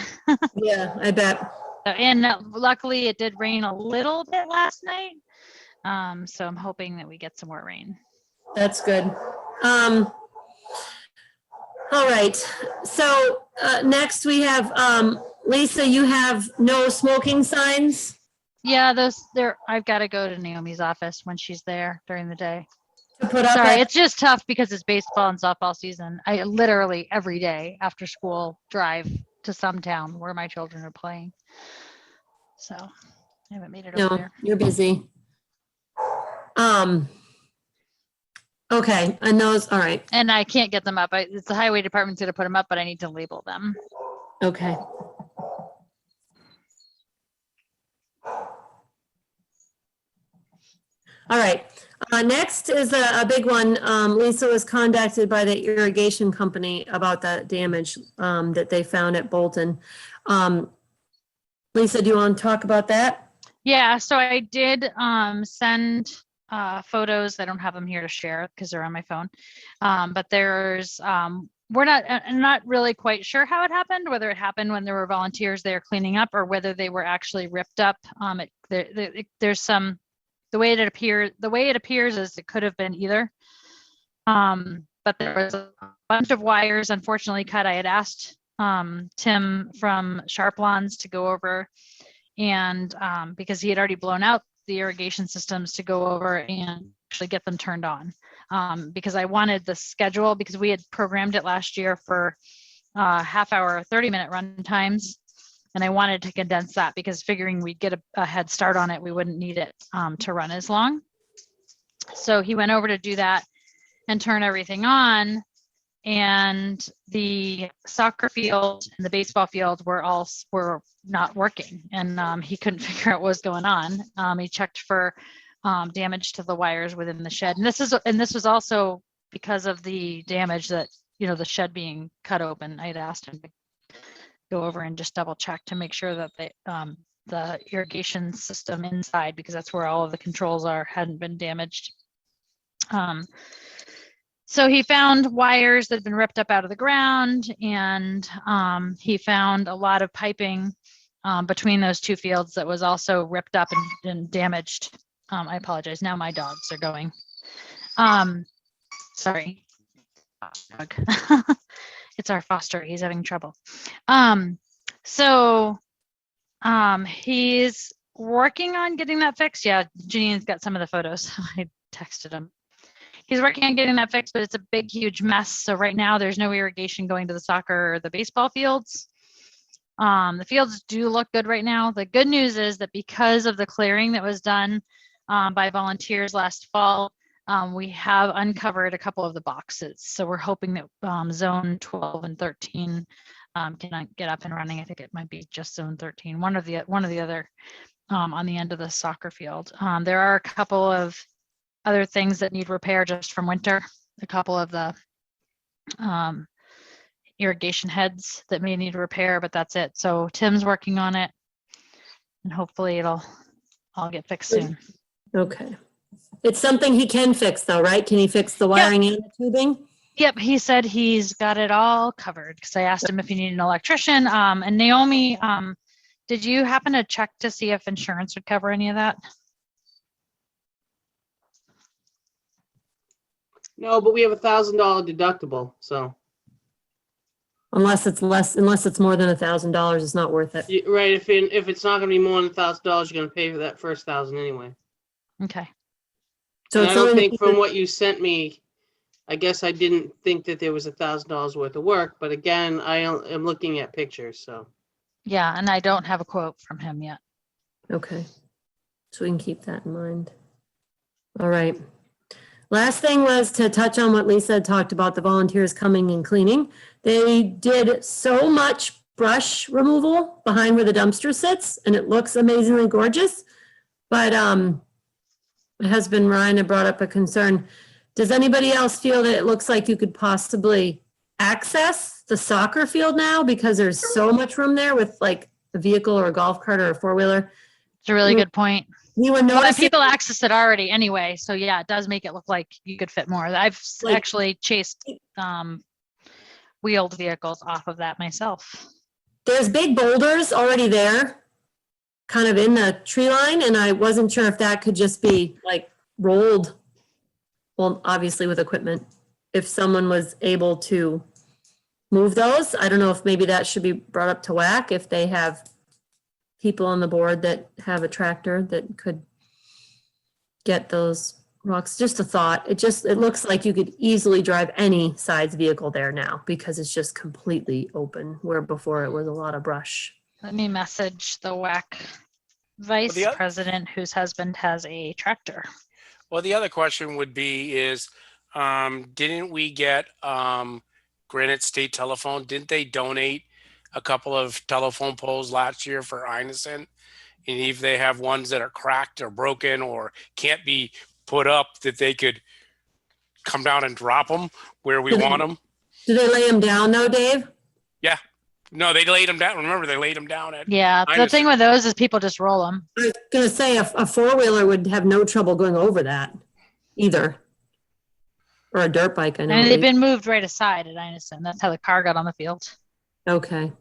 Yeah, I bet. And luckily it did rain a little bit last night. So I'm hoping that we get some more rain. That's good. All right. So next we have, Lisa, you have no smoking signs Yeah, those there. I've got to go to Naomi's office when she's there during the day. to put up. Sorry, at- it's just tough because it's baseball and softball season. I literally every day after school drive to some town where my children are playing. So I haven't made it over No, there. you're busy. Okay, and those, all right, And I can't get them up. It's the highway department's gonna put them up, but I need to label them. okay. All right, next is a big one. Lisa was contacted by the irrigation company about that damage that they found at Bolton. Lisa, do you want to talk about that? Yeah, so I did send photos. I don't have them here to share because they're on my phone. But there's we're not really quite sure how it happened, whether it happened when there were volunteers there cleaning up or whether they were actually ripped up. There's some the way it appears is it could have been either. But there was a bunch of wires unfortunately cut. I had asked Tim from Sharp Lawns to go over and because he had already blown out the irrigation systems to go over and actually get them turned on because I wanted the schedule because we had programmed it last year for half hour, 30-minute run times. And I wanted to condense that because figuring we'd get a head start on it, we wouldn't need it to run as long. So he went over to do that and turn everything on. And the soccer field and the baseball field were not working, and he couldn't figure out what was going on. He checked for damage to the wires within the shed, and this was also because of the damage that the shed being cut open. I had asked him to go over and just double check to make sure that the irrigation system inside, because that's where all of the controls are, hadn't been damaged. So he found wires that had been ripped up out of the ground, and he found a lot of piping between those two fields that was also ripped up and damaged. I apologize. Now my dogs are going. Sorry. It's our foster. He's having trouble. So he's working on getting that fixed. Yeah, Janine's got some of the photos. I texted him. He's working on getting that fixed, but it's a big, huge mess. So right now there's no irrigation going to the soccer or the baseball fields. The fields do look good right now. The good news is that because of the clearing that was done by volunteers last fall, we have uncovered a couple of the boxes. So we're hoping that zone 12 and 13 can get up and running. I think it might be just zone 13, one of the other on the end of the soccer field. There are a couple of other things that need repair just from winter, a couple of the irrigation heads that may need repair, but that's it. So Tim's working on it and hopefully it'll all get fixed soon. Okay. It's something he can fix though, right? Can he fix the wiring and the tubing? Yep, he said he's got it all covered because I asked him if he needed an electrician. And Naomi, did you happen to check to see if insurance would cover any of that? No, but we have $1,000 deductible, so. Unless it's more than $1,000, it's not worth it. Right, if it's not gonna be more than $1,000, you're gonna pay for that first 1,000 anyway. Okay. So And it's I don't only- think from what you sent me, I guess I didn't think that there was $1,000 worth of work, but again, I am looking at pictures, so. Yeah, and I don't have a quote from him yet. Okay. So we can keep that in mind. All right. Last thing was to touch on what Lisa talked about, the volunteers coming and cleaning. They did so much brush removal behind where the dumpster sits, and it looks amazingly gorgeous. But my husband Ryan had brought up a concern. Does anybody else feel that it looks like you could possibly access the soccer field now because there's so much room there with like a vehicle or a golf cart or a four-wheeler? It's a really good point. We were Well, and noticing, people access it already anyway, so yeah, it does make it look like you could fit more. I've Like- actually chased wheeled vehicles off of that myself. there's big boulders already there, kind of in the tree line, and I wasn't sure if that could just be like rolled, well, obviously with equipment, if someone was able to move those. I don't know if maybe that should be brought up to WAC, if they have people on the board that have a tractor that could get those rocks. Just a thought. It looks like you could easily drive any size vehicle there now because it's just completely open, where before it was a lot of brush. Let me message the WAC vice the oth- president whose husband has a tractor. Well, the other question would be is, didn't we get Granite State Telephone? Didn't they donate a couple of telephone poles last year for Inison? And if they have ones that are cracked or broken or can't be put up, that they could come down and drop them where we want them? Do they lay them down though, Dave? No, they laid them down. Remember, they laid them down at. Yeah, the thing with those is people just roll them. I was gonna say a four-wheeler would have no trouble going over that either. Or a dirt bike, I know. And they've been moved right aside at Inison. That's how the car got on the field. Okay.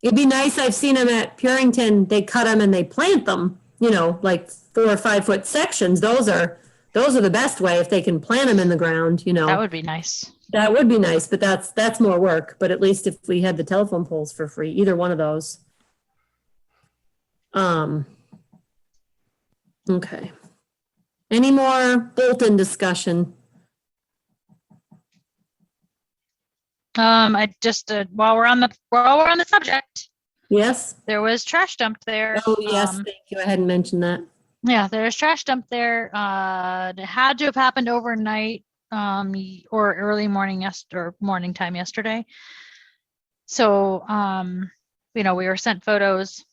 It'd be nice, I've seen them at Purington, they cut them and they plant them, like 4 or 5 foot sections. Those are the best way, if they can plant them in the ground, That would be nice. That would be nice, but that's more work. But at least if we had the telephone poles for free, either one of those. Okay. Any more Bolton discussion? I just while we're on the subject, Yes? there was trash dumped there. Oh, yes, thank you. I hadn't mentioned that. Yeah, there's trash dumped there. It had to have happened overnight, or early morning morning time yesterday. So, we were sent photos,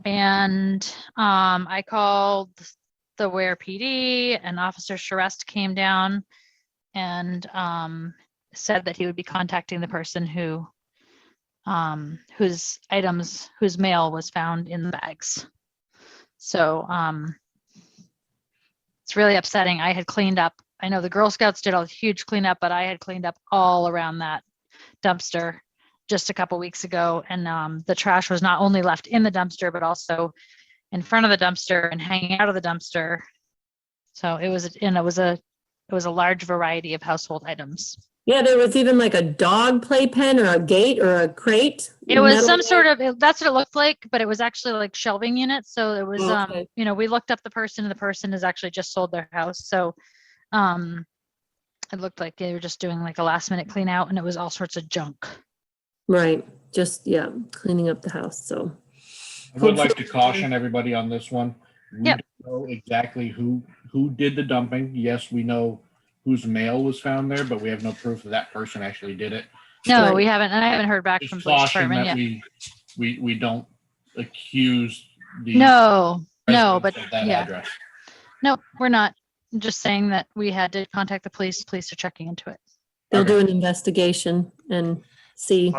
and I called the Ware PD, and Officer Charest came down and said that he would be contacting the person whose mail was found in the bags. So it's really upsetting. I had cleaned up. I know the Girl Scouts did a huge cleanup, but I had cleaned up all around that dumpster just a couple weeks ago. And the trash was not only left in the dumpster, but also in front of the dumpster and hanging out of the dumpster. So it was a large variety of household items. Yeah, there was even like a dog playpen or a gate or a crate. It was metal some gate. sort of, that's what it looked like, but it was actually like shelving units. So it was, Okay. we looked up the person, and the person has actually just sold their house. So it looked like they were just doing like a last minute clean out, and it was all sorts of junk. Right, just, yeah, cleaning up the house, so. I would like to caution everybody on this one. We Yep. don't know exactly who did the dumping. Yes, we know whose mail was found there, but we have no proof that person actually did it. No, Right. we haven't, and I haven't heard back Just from police caution department that yet. we don't accuse the No, residents but of that yeah. address. No, we're not. I'm just saying that we had to contact the police. Police are checking into it. They'll do Okay. an investigation and see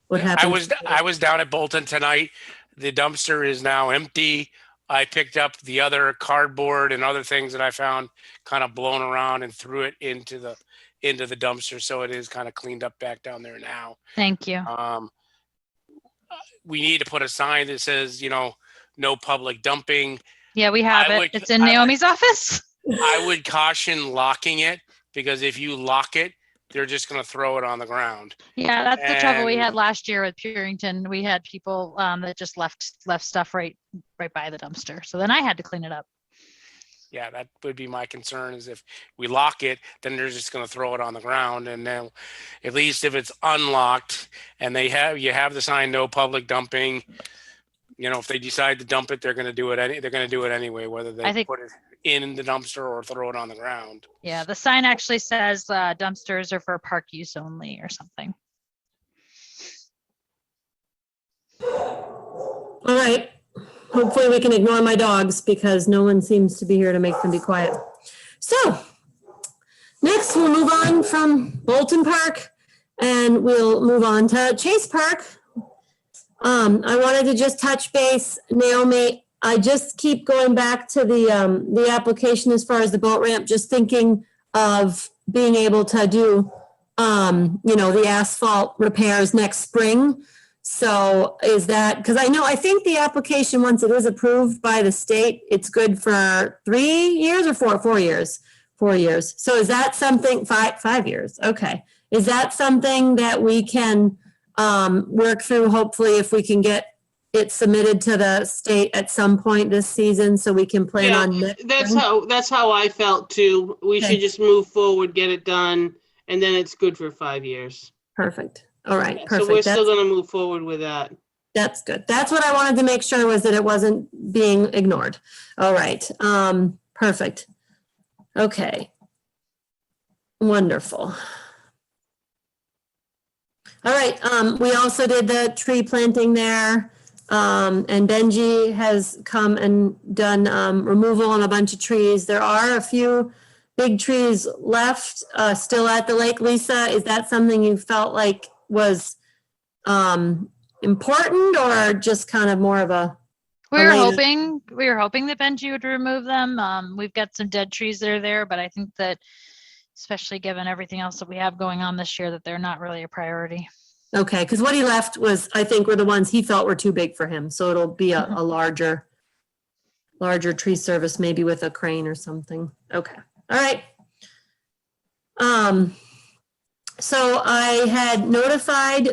what happens. I was down at Bolton tonight. The dumpster is now empty. I picked up the other cardboard and other things that I found kind of blown around and threw it into the dumpster. So it is kind of cleaned up back down there now. Thank you. We need to put a sign that says, no public dumping. Yeah, we have I it. would- It's in I would- Naomi's office. I would caution locking it, because if you lock it, they're just going to throw it on the ground. Yeah, that's the trouble we And- had last year with Purington. We had people that just left stuff right by the dumpster. So then I had to clean it up. Yeah, that would be my concern is if we lock it, then they're just going to throw it on the ground. And then at least if it's unlocked and you have the sign, no public dumping, if they decide to dump it, they're going to do it. They're going to do it anyway, whether they I think- put it in the dumpster or throw it on the ground. Yeah, the sign actually says dumpsters are for park use only or something. All right. Hopefully we can ignore my dogs because no one seems to be here to make them be quiet. So next we'll move on from Bolton Park and we'll move on to Chase Park. I wanted to just touch base, Naomi. I just keep going back to the application as far as the boat ramp, just thinking of being able to do, the asphalt repairs next spring. So is that, because I think the application, once it is approved by the state, it's good for 3 years or 4 years? 4 years. So is that something, 5 years? Okay. Is that something that we can work through, hopefully, if we can get it submitted to the state at some point this season so we can plan Yeah, on next That's spring? how I felt too. We Okay. should just move forward, get it done, and then it's good for 5 years. Perfect. All right, So we're perfect. still That's, gonna move forward with that. that's good. That's what I wanted to make sure was that it wasn't being ignored. All right, perfect. Okay. Wonderful. All right, we also did the tree planting there. And Benji has come and done removal on a bunch of trees. There are a few big trees left still at the lake. Lisa, is that something you felt like was important or just kind of more of a? We were Elena. hoping that Benji would remove them. We've got some dead trees that are there, but I think that, especially given everything else that we have going on this year, that they're not really a priority. Okay, because what he left was, I think, were the ones he felt were too big for him. So it'll be a larger tree service, maybe with a crane or something. Okay, all right. So I had notified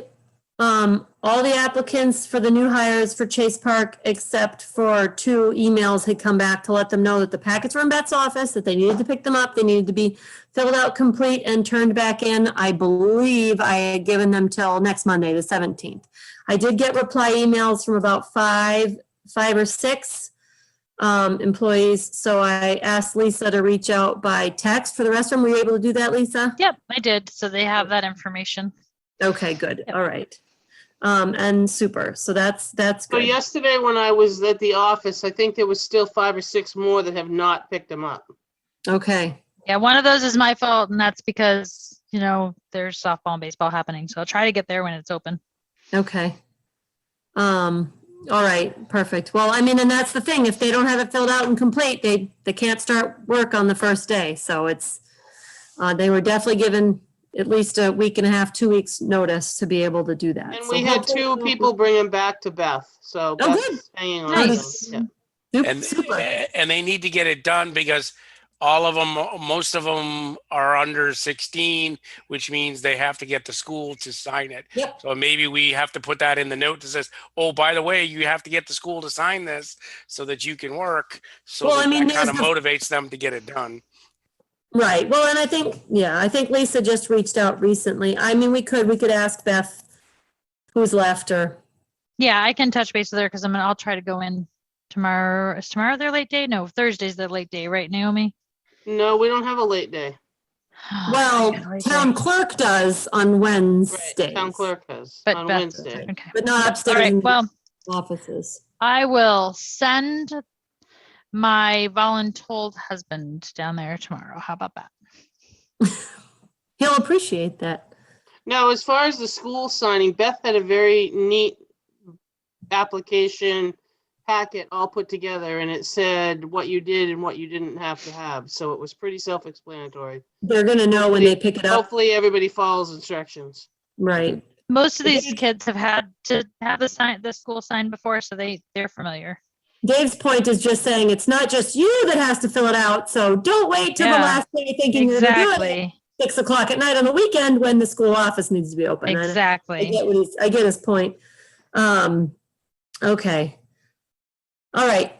all the applicants for the new hires for Chase Park, except for 2 emails had come back to let them know that the packets were in Beth's office, that they needed to pick them up. They needed to be filled out complete and turned back in. I believe I had given them till next Monday, the 17th. I did get reply emails from about 5 or 6 employees. So I asked Lisa to reach out by text for the rest of them. Were you able to do that, Lisa? Yep, I did. So they have that information. Okay, good. Yep. All right. And super. So that's So good. yesterday when I was at the office, I think there was still 5 or 6 more that have not picked them up. Okay. Yeah, one of those is my fault, and that's because, there's softball and baseball happening. So I'll try to get there when it's open. Okay. All right, perfect. Well, I mean, and that's the thing, if they don't have it filled out and complete, they can't start work on the first day. So it's, they were definitely given at least a week and a half, 2 weeks notice to be able to do that. And So we had hopefully- 2 people bring them back to Beth, so Oh, Beth's hanging on to them. Nice. Yeah. Super. And they need to get it done because most of them are under 16, which means they have to get the school to sign it. Yep. So maybe we have to put that in the note that says, oh, by the way, you have to get the school to sign this so that you can work. So Well, I mean, that kind of there's motivates them to get it done. Right. Well, and I think Lisa just reached out recently. I mean, we could ask Beth who's left or, Yeah, I can touch base with her because I'll try to go in tomorrow. Is tomorrow their late day? No, Thursday's their late day, right, Naomi? No, we don't have a late day. well, They got a late town day. clerk does on Wednesdays. Town clerk has But on Beth Wednesday. Okay. But not All upstairs right. in the Well, offices. I will send my voluntold husband down there tomorrow. How about that? He'll appreciate that. Now, as far as the school signing, Beth had a very neat application packet all put together, and it said what you did and what you didn't have to have. So it was pretty self-explanatory. They're gonna know when they pick it up. Hopefully, everybody follows instructions. Right. Most of these kids have had to have the school sign before, so they're familiar. Dave's point is just saying it's not just you that has to fill it out. So don't wait till the Yeah, last day thinking you're gonna do it at Exactly. 6 o'clock at night on the weekend when the school office needs to be open. I Exactly. I get his point. Okay. All right.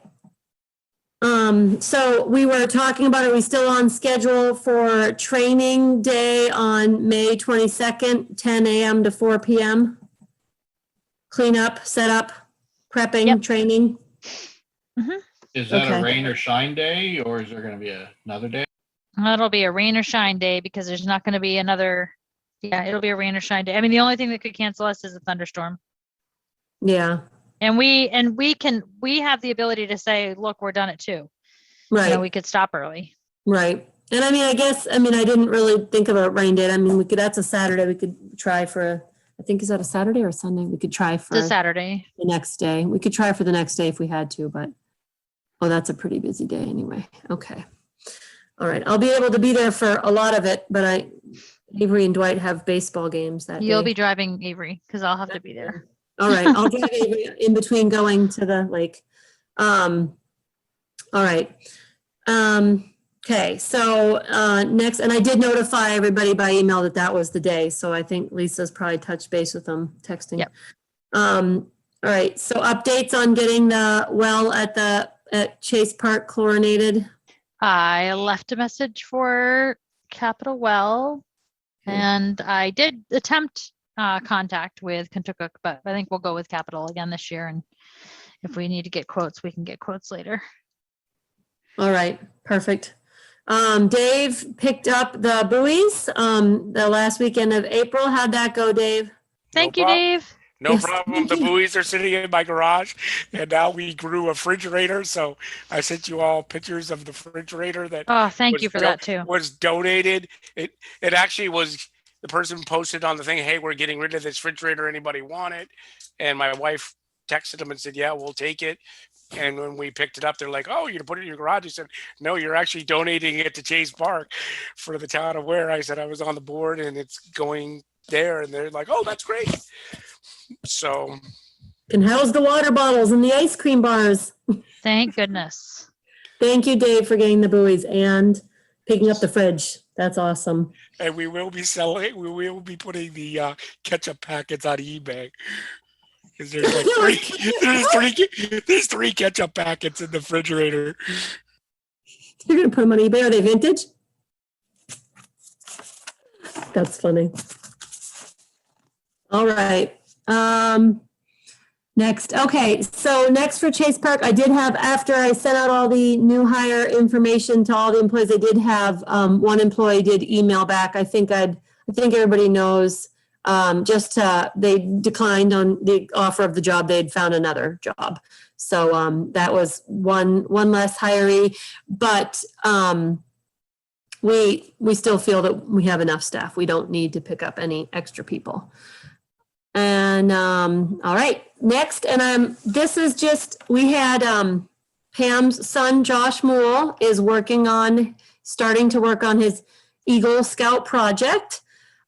So we were talking about, are we still on schedule for training day on May 22nd, 10 a.m. to 4 p.m.? Cleanup, setup, prepping, Yep. training? Is that Okay. a rain or shine day, or is there going to be another day? It'll be a rain or shine day because there's not going to be another. Yeah, it'll be a rain or shine day. I mean, the only thing that could cancel us is a thunderstorm. Yeah, And we have the ability to say, look, we're done at 2. You know, right, we could stop early. right. And I mean, I didn't really think about rain date. I mean, that's a Saturday. We could try for, I think, is that a Saturday or a Sunday? We could try for It's a the Saturday. next day. We could try for the next day if we had to, but, oh, that's a pretty busy day anyway. Okay. All right. I'll be able to be there for a lot of it, but Avery and Dwight have baseball games that You'll day. be driving Avery because I'll have to be there. All right. I'll drive Avery in between going to the lake. All right. Okay. So next, and I did notify everybody by email that was the day. So I think Lisa's probably touched base with them, texting. Yep. All right. So updates on getting the well at Chase Park chlorinated. I left a message for Capital Well, Okay. and I did attempt contact with Kentucky, but I think we'll go with Capital again this year. And if we need to get quotes, we can get quotes later. All right, perfect. Dave picked up the buoys the last weekend of April. How'd that go, Dave? Thank you, problem. Dave. No Yes, problem. thank The you. buoys are sitting in my garage, and now we grew a refrigerator. So I sent you all pictures of the refrigerator that Oh, thank was you for that too. was donated. It actually was, the person posted on the thing, "Hey, we're getting rid of this refrigerator. Anybody want it?" And my wife texted them and said, "Yeah, we'll take it." And when we picked it up, they're like, "Oh, you're gonna put it in your garage?" I said, "No, you're actually donating it to Chase Park for the town of Ware." I said I was on the board and it's going there, and they're like, "Oh, that's great." So Can house the water bottles and the ice cream bars. Thank goodness. Thank you, Dave, for getting the buoys and picking up the fridge. That's awesome. and we will be selling. We will be putting the ketchup packets on eBay because there's like there's three ketchup packets in the refrigerator. You're gonna put them on eBay. Are they vintage? That's funny. All right. Next. Okay. So next for Chase Park, I did have, after I sent out all the new hire information to all the employees, I did have one employee did email back. I think everybody knows. They declined on the offer of the job. They'd found another job. So that was one less hiree, but we still feel that we have enough staff. We don't need to pick up any extra people. And all right, next, and this is just, we had Pam's son, Josh Moore, is starting to work on his Eagle Scout project.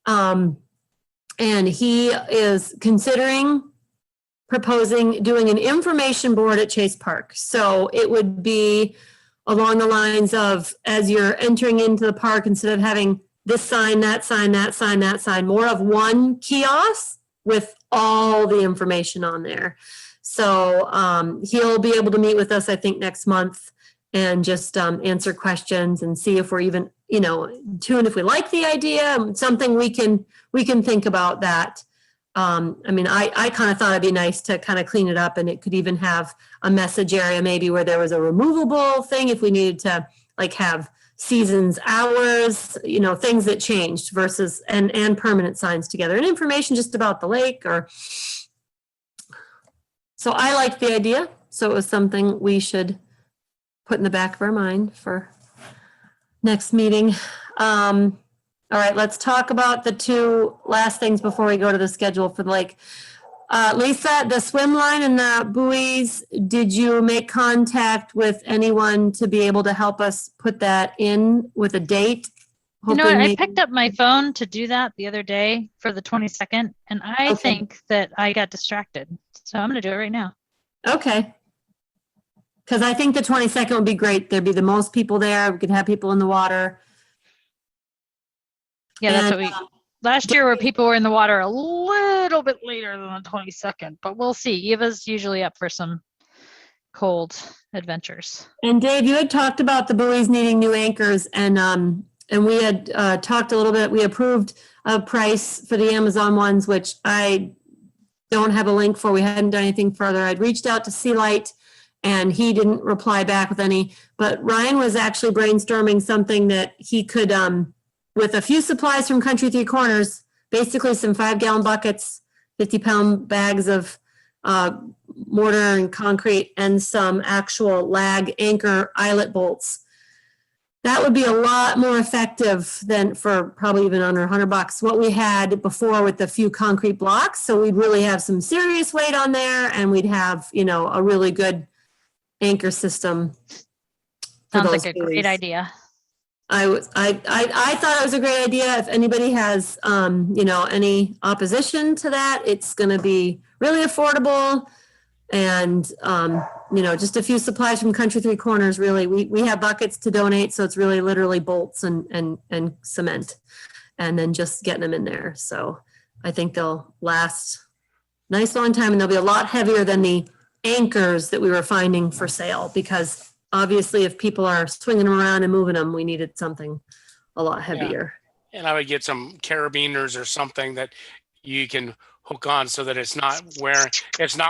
And he is proposing doing an information board at Chase Park. So it would be along the lines of, as you're entering into the park, instead of having this sign, that sign, that sign, that sign, more of one kiosk with all the information on there. So he'll be able to meet with us, I think, next month and just answer questions and see if we're even, tuned, if we like the idea, something we can think about that. I mean, I kind of thought it'd be nice to kind of clean it up, and it could even have a message area maybe where there was a removable thing if we needed to like have seasons, hours, things that changed versus and permanent signs together, and information just about the lake. Or so I liked the idea. So it was something we should put in the back of our mind for next meeting. All right, let's talk about the two last things before we go to the schedule for the lake. Lisa, the swim line and the buoys, did you make contact with anyone to be able to help us put that in with a date? You know what? Hoping I maybe- picked up my phone to do that the other day for the 22nd, and I Okay. think that I got distracted. So I'm going to do it right now. Okay. Because I think the 22nd would be great. There'd be the most people there. We could have people in the water. Yeah, that's And, what last year where people were in the water a little bit later than the 22nd, but we'll see. Eva's usually up for some cold adventures. And Dave, you had talked about the buoys needing new anchors, and we had talked a little bit. We approved a price for the Amazon ones, which I don't have a link for. We hadn't done anything further. I'd reached out to Sea Light, and he didn't reply back with any. But Ryan was actually brainstorming something that he could, with a few supplies from Country Three Corners, basically some 5-gallon buckets, 50-pound bags of mortar and concrete, and some actual lag anchor eyelet bolts. That would be a lot more effective than, for probably even under $100, what we had before with the few concrete blocks. So we'd really have some serious weight on there, and we'd have, you know, a really good anchor system. for Sounds those like a great buoys. idea. I thought it was a great idea. If anybody has, you know, any opposition to that, it's going to be really affordable. And, you know, just a few supplies from Country Three Corners, really. We have buckets to donate, so it's really literally bolts and cement, and then just getting them in there. So I think they'll last a nice long time, and they'll be a lot heavier than the anchors that we were finding for sale, because obviously if people are swinging them around and moving them, we needed something a lot heavier. And I would get some carabiners or something that you can hook on so that it's not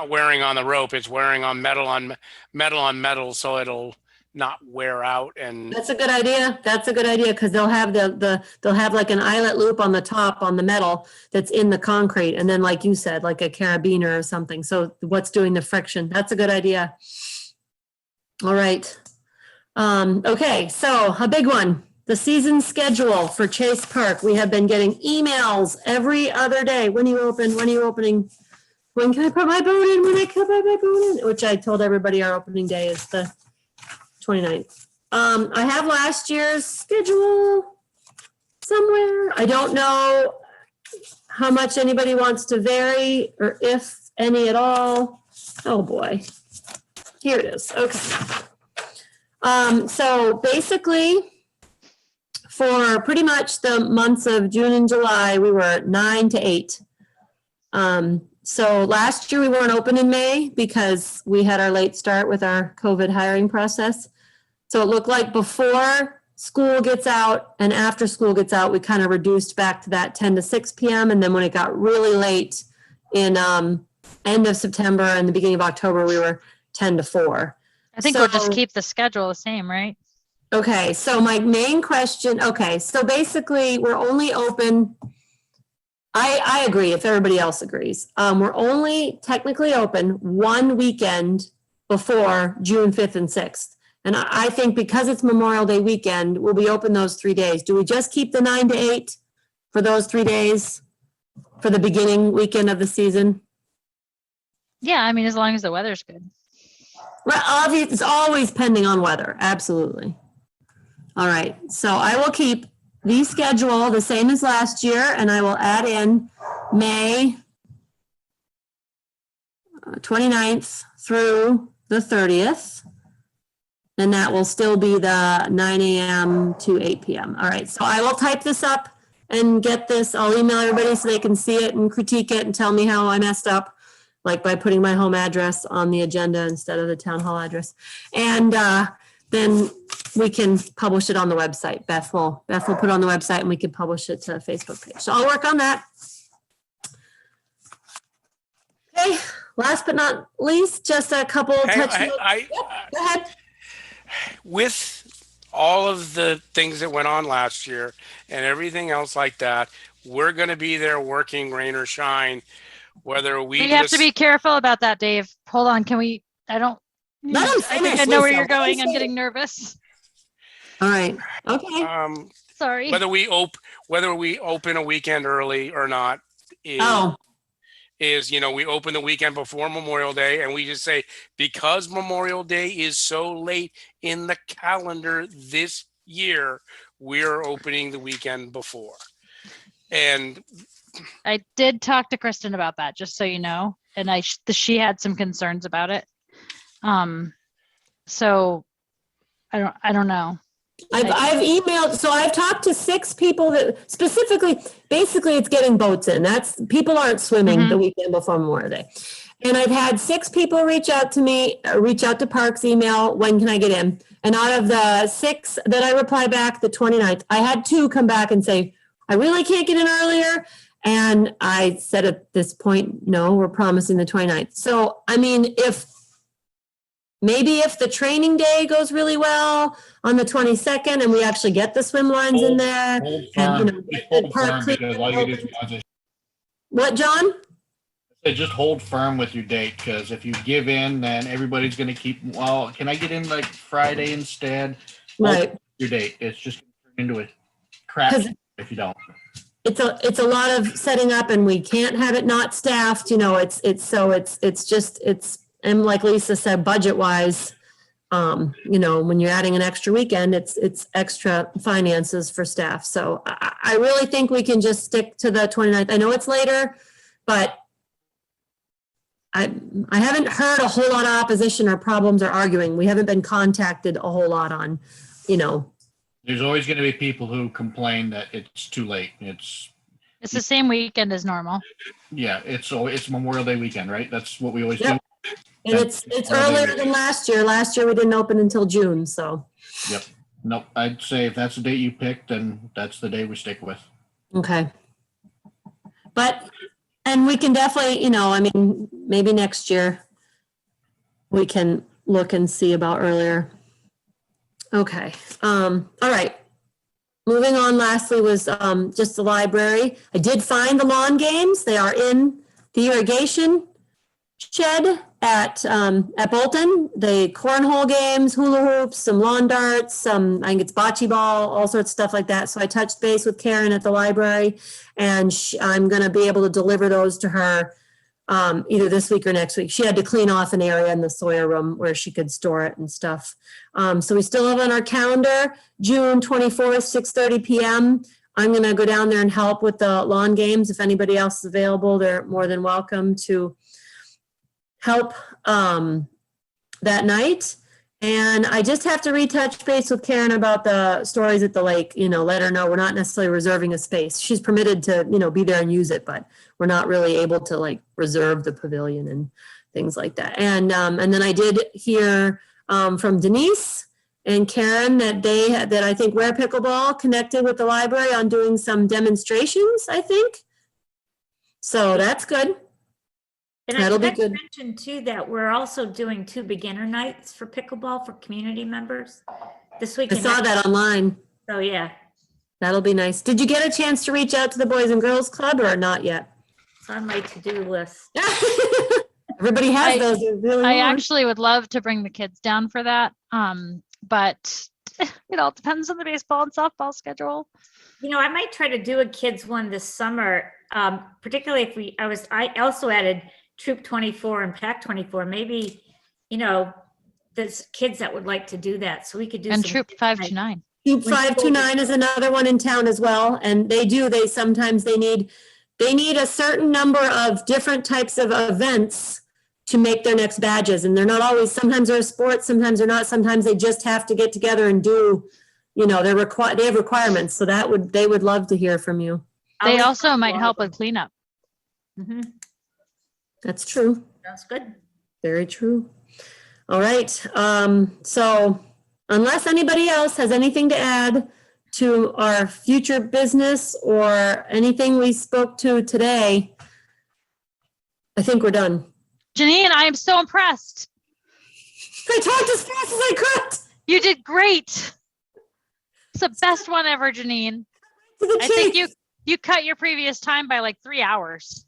wearing on the rope. It's wearing on metal, so it'll not wear out. And That's a good idea. That's a good idea, because they'll have they'll have like an eyelet loop on the top on the metal that's in the concrete, and then like you said, like a carabiner or something. So what's doing the friction? That's a good idea. All right. Okay, so a big one. The season schedule for Chase Park. We have been getting emails every other day. When are you open? When are you opening? When can I put my boat in? When I can put my boat in? Which I told everybody our opening day is the 29th. I have last year's schedule somewhere. I don't know how much anybody wants to vary, or if any at all. Oh boy. Here it is. Okay. So basically, for pretty much the months of June and July, we were 9 to 8. So last year we weren't open in May because we had our late start with our COVID hiring process. So it looked like before school gets out and after school gets out, we kind of reduced back to that 10 to 6 p.m. And then when it got really late in end of September and the beginning of October, we were 10 to 4. I think we'll just keep the schedule the same, right? Okay, so my main question, okay, so basically we're only open, I agree if everybody else agrees. We're only technically open one weekend before June 5th and 6th. And I think because it's Memorial Day weekend, we'll be open those 3 days. Do we just keep the 9 to 8 for those 3 days for the beginning weekend of the season? Yeah, I mean, as long as the weather's good. Well, obviously, it's always pending on weather, absolutely. All right, so I will keep the schedule the same as last year, and I will add in May 29th through the 30th. And that will still be the 9 a.m. to 8 p.m. All right, so I will type this up and get this. I'll email everybody so they can see it and critique it and tell me how I messed up, like by putting my home address on the agenda instead of the town hall address. And then we can publish it on the website. Beth will put it on the website and we can publish it to a Facebook page. So I'll work on that. Okay, last but not least, just a couple touch notes. Go ahead. With all of the things that went on last year and everything else like that, we're going to be there working rain or shine, whether we have to be careful about that, Dave. Hold on. Can we, Let him I think I finish, know where Lisa. you're going. I'm getting nervous. All right, okay. Sorry. whether we open a weekend early or not is, you know, we open the weekend before Memorial Day, and we just say, because Memorial Day is so late in the calendar this year, we're opening the weekend before. And I did talk to Kristen about that, just so you know, and she had some concerns about it. So I don't know. I've emailed, so I've talked to 6 people that specifically, basically it's getting boats in. People aren't swimming the weekend before Memorial Day. And I've had 6 people reach out to me, reach out to Parks email, when can I get in? And out of the 6 that I reply back, the 29th, I had 2 come back and say, I really can't get in earlier. And I said at this point, no, we're promising the 29th. So, I mean, maybe if the training day goes really well on the 22nd and we actually get the swim lines in there. Hold and, firm. you know, Just the hold park firm because all you do clean- is What, John? just hold firm with your date, because if you give in, then everybody's going to keep, well, can I get in like Friday instead? Hold Right. your date. It's just going to turn into a crap 'Cause- show if you don't. It's a lot of setting up and we can't have it not staffed, you know, it's and like Lisa said, budget wise, you know, when you're adding an extra weekend, it's extra finances for staff. So I really think we can just stick to the 29th. I know it's later, but I haven't heard a whole lot of opposition or problems or arguing. We haven't been contacted a whole lot on, you know. There's always going to be people who complain that it's too late. It's It's the same weekend as normal. it's Memorial Day weekend, right? That's what we always Yep. do. And it's earlier than last year. Last year we didn't open until June, so. Yep. Nope. I'd say if that's the date you picked, then that's the day we stick with. Okay. But, and we can definitely, you know, I mean, maybe next year we can look and see about earlier. Okay, all right. Moving on, lastly was just the library. I did find the lawn games. They are in the irrigation shed at Bolton. The cornhole games, hula hoops, some lawn darts, some, I think it's bocce ball, all sorts of stuff like that. So I touched base with Karen at the library, and I'm going to be able to deliver those to her either this week or next week. She had to clean off an area in the Sawyer room where she could store it and stuff. So we still have on our calendar, June 24th, 6:30 p.m. I'm going to go down there and help with the lawn games. If anybody else is available, they're more than welcome to help that night. And I just have to retouch base with Karen about the stories at the lake, you know, let her know we're not necessarily reserving a space. She's permitted to, you know, be there and use it, but we're not really able to like reserve the pavilion and things like that. And then I did hear from Denise and Karen that that I think Ware Pickleball connected with the library on doing some demonstrations, I think. So that's good. And That'll I be forgot to good. mention too that we're also doing 2 beginner nights for pickleball for community members this I weekend. saw that online. So yeah, That'll be nice. Did you get a chance to reach out to the Boys and Girls Club or not yet? it's on my to-do list. Everybody has I- those. They really I want. actually would love to bring the kids down for that. But it all depends on the baseball and softball schedule. You know, I might try to do a kids one this summer, particularly if I also added Troop 24 and Pack 24. Maybe, you know, there's kids that would like to do that, so we could do And some Troop kids' 529. Troop 529 is another one in town as well, and sometimes they need a certain number of different types of events to make their next badges, and they're not always, sometimes they're sports, sometimes they're not, sometimes they just have to get together and do, you know, they have requirements, so they would love to hear from you. They also might help with cleanup. Mm-hmm. That's true. Sounds good. Very true. All right. So unless anybody else has anything to add to our future business or anything we spoke to today, I think we're done. Janine, I am so impressed. I talked as fast as I could You did great. It's the best one ever, Janine. to the I think chase. you cut your previous time by like 3 hours.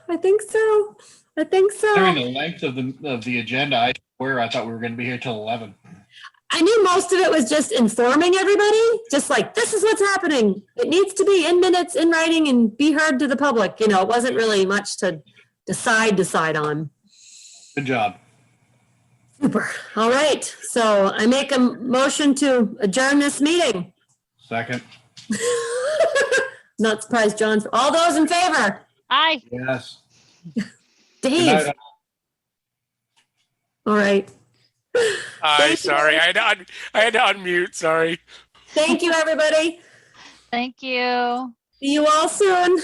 I think so. I think During so. the length of the agenda, I thought we were going to be here till 11. I knew most of it was just informing everybody, just like, this is what's happening. It needs to be in minutes, in writing, and be heard to the public. You know, it wasn't really much to decide on. Good job. Super. All right. So I make a motion to adjourn this meeting. Second. Not surprised, John. All those in favor? Aye. Yes. Good Dave. night. All right. Thank you. Sorry, I had to unmute. Sorry. Thank you, everybody. Thank you. See you all soon.